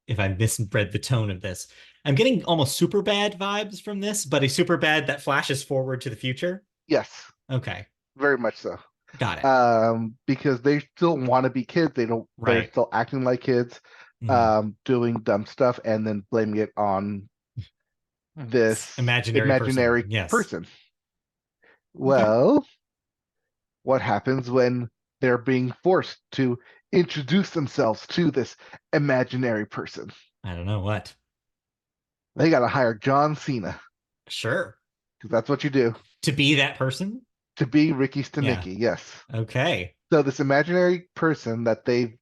if I misread the tone of this. I'm getting almost super bad vibes from this, but a super bad that flashes forward to the future. Yes, Okay. very much so. Got it. Because they still want to be kids. They don't. They're Right. still acting like kids, Mhm. doing dumb stuff, and then blaming it on this Imaginary person. imaginary Yes. person. Okay. Well, what happens when they're being forced to introduce themselves to this imaginary person? I don't know what. They got to hire John Cena, Sure. because that's what you do To be that person? to be Ricky Yeah. Stanicky. Yes. Okay. So this imaginary person that they've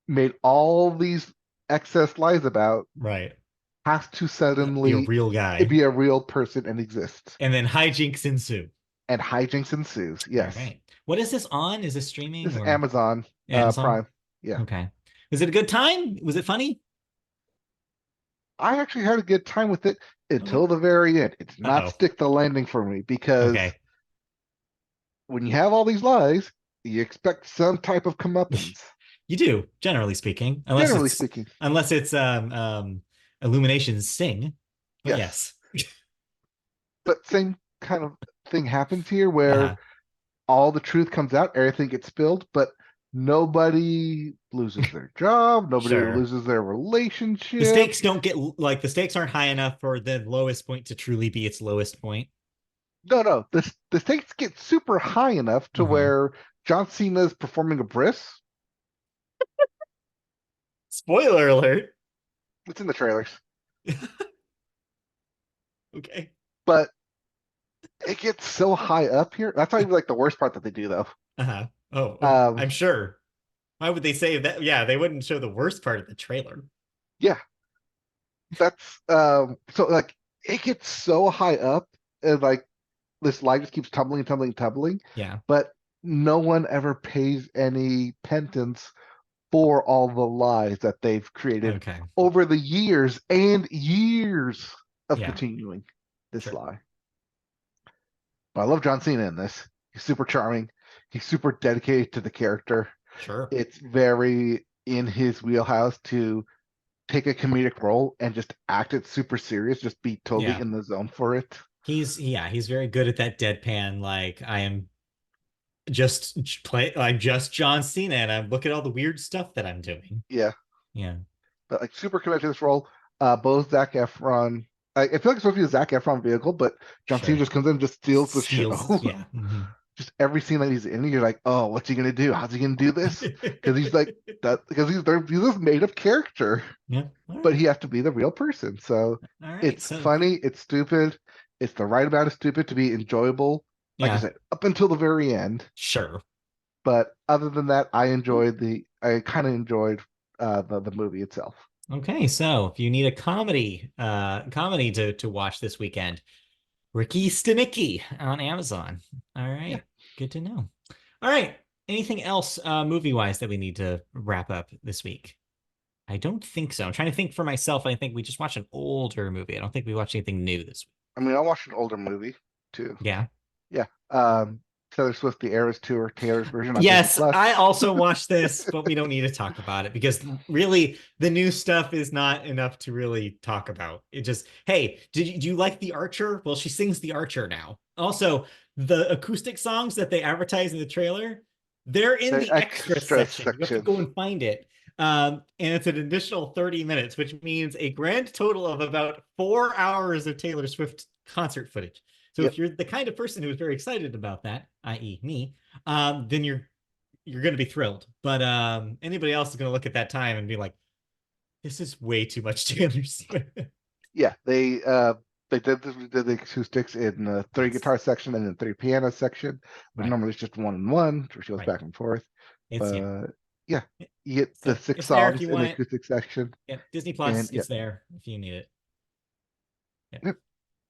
made all these excess lies about Right. has to Be a suddenly real guy. be a real person and exist. And then hijinks ensue. And hijinks ensues. All Yes. right. What is this on? Is this This streaming is or Amazon Amazon? Prime. Yeah. Okay. Was it a good time? Was it funny? I actually had a good time with it Okay. until the very end. It did not Uh-oh. stick the landing for me, because Okay. when you have all these lies, you expect some type of comeuppance, You do, generally speaking, generally speaking. unless it's Illumination's Sing. But Yes. yes. But same kind of thing happens here, where Uh-huh. all the truth comes out, everything gets spilled, but nobody loses their job, nobody Sure. loses their The relationship. stakes don't get like the stakes aren't high enough for the lowest point to truly be its lowest point. No, no, the stakes get super high enough to Uh-huh. where John Cena's performing a bris. Spoiler alert. It's in the trailers, Okay. but it gets so high up here. That's not even like the worst part that they do, though. Uh-huh. Um, I'm sure. Why would they say that? Yeah, they wouldn't show the worst part of the trailer. yeah, that's so like it gets so high up and like this line just keeps tumbling, tumbling, tumbling, Yeah. but no one ever pays any penance for all the lies that they've created Okay. over the years and years of Yeah. continuing this Sure. lie. But I love John Cena in this. He's super charming. He's super dedicated to the character. Sure. It's very in his wheelhouse to take a comedic role and just act it super serious, just be totally Yeah. in the zone for it. He's very good at that deadpan. Like I am I'm just John Cena, and I look at all the weird stuff that I'm doing. Yeah, Yeah. but like super committed to this role. Both Zac Efron. I feel like it's supposed to be a Zac Efron vehicle, but John Cena Sure. just comes in and just steals the Steals. show. Yeah. Just every scene that he's in, you're like, oh, what's he gonna do? How's he gonna do this? Because he's like that. Because he's this made up character, Yeah. All but right. he has to be the real person. So All right. it's So funny, it's stupid, it's the right amount of stupid to be enjoyable. Like I yeah. said, up until the very end. Sure. But other than that, I kind of enjoyed the movie itself. Okay. So if you need a comedy to watch this weekend, Ricky Stanicky on Amazon. All Yeah. right. Good to know. All right. Anything else movie wise that we need to wrap up this week? I don't think so. I'm trying to think for myself. I think we just watched an older movie. I don't think we watched anything new this week. I mean, I watched an older movie too. Yeah. Yeah. Taylor Swift, The Eras Tour, Taylor's version on Disney Yes, Plus. I also watched this, but we don't need to talk about it because really the new stuff is not enough to really talk about. It just, hey, do you like The Archer? Well, she sings The Archer now. Also, the acoustic songs that they advertise in the trailer, they're in The the extra extra section. You have to section. go and find it. And it's an additional 30 minutes, which means a grand total of about 4 hours of Taylor Swift concert footage. So if Yep. you're the kind of person who is very excited about that, i.e., me, then you're going to be thrilled. But anybody else is going to look at that time and be like, "This is way too much Taylor Swift." Yeah. They did the acoustics in the three Yes, guitar section and the three piano section, but right, normally it's just one and one, where she goes right. back and forth. It's yeah. But yeah, you get the So six it's there if songs you in the want it. acoustic section, Yeah, Disney and Plus, yeah, it's there if you need it. Yeah. yep.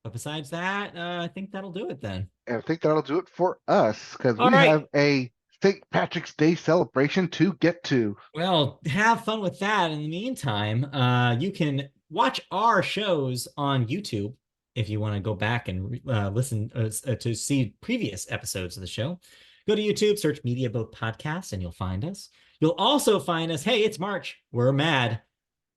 But besides that, I think that'll do it then. And I think that'll do it for us because All we right. have a St. Patrick's Day celebration to get to. Well, have fun with that. In the meantime, you can watch our shows on YouTube if you want to go back and listen to see previous episodes of the show. Go to YouTube, search Media Boat Podcast, and you'll find us. You'll also find us. Hey, it's March. We're mad.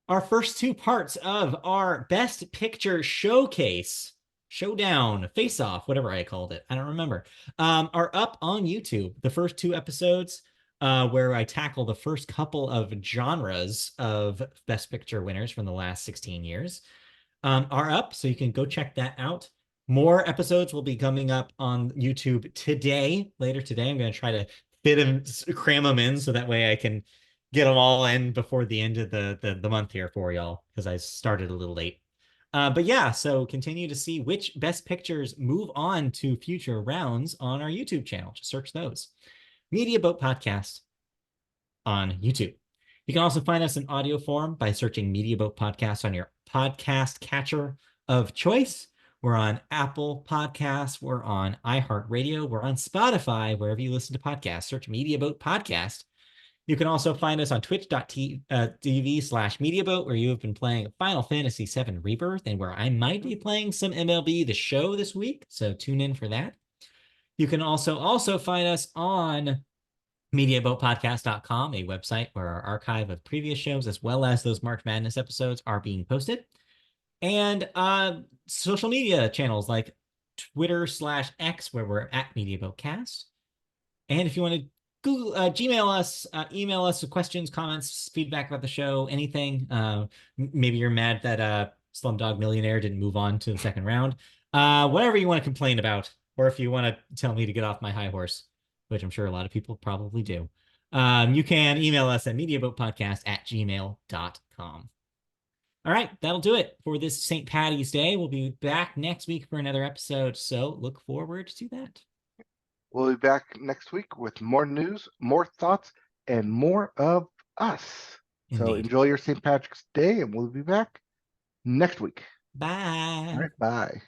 Our first two parts of our Best Picture Showcase, Showdown, Face Off, whatever I called it, I don't remember, are up on YouTube. The first two episodes, where I tackle the first couple of genres of Best Picture winners from the last 16 years, are up. So you can go check that out. More episodes will be coming up on YouTube today, later today. I'm going to try to fit them, cram them in so that way I can get them all in before the end of the month here for y'all because I started a little late. But yeah, so continue to see which best pictures move on to future rounds on our YouTube channel. Just search those. Media Boat Podcast on YouTube. You can also find us in audio form by searching Media Boat Podcast on your podcast catcher of choice. We're on Apple Podcasts. We're on iHeartRadio. We're on Spotify, wherever you listen to podcasts. Search Media Boat Podcast. You can also find us on twitch.tv/MediaBoat, where you have been playing Final Fantasy VII Rebirth and where I might be playing some MLB The Show this week. So tune in for that. You can also find us on MediaBoatPodcast.com, a website where our archive of previous shows, as well as those March Madness episodes, are being posted. And social media channels like Twitter/X, where we're at MediaBoatCast. And if you want to Google, Gmail us, email us with questions, comments, feedback about the show, anything. Maybe you're mad that Slumdog Millionaire didn't move on to the second round. Whatever you want to complain about, or if you want to tell me to get off my high horse, which I'm sure a lot of people probably do, you can email us at mediaboatpodcast@gmail.com. All right, that'll do it for this St. Patty's Day. We'll be back next week for another episode, so look forward to that. We'll be back next week with more news, more thoughts, and more of us. So Indeed. enjoy your St. Patrick's Day, and we'll be back next week. Bye. All right, bye.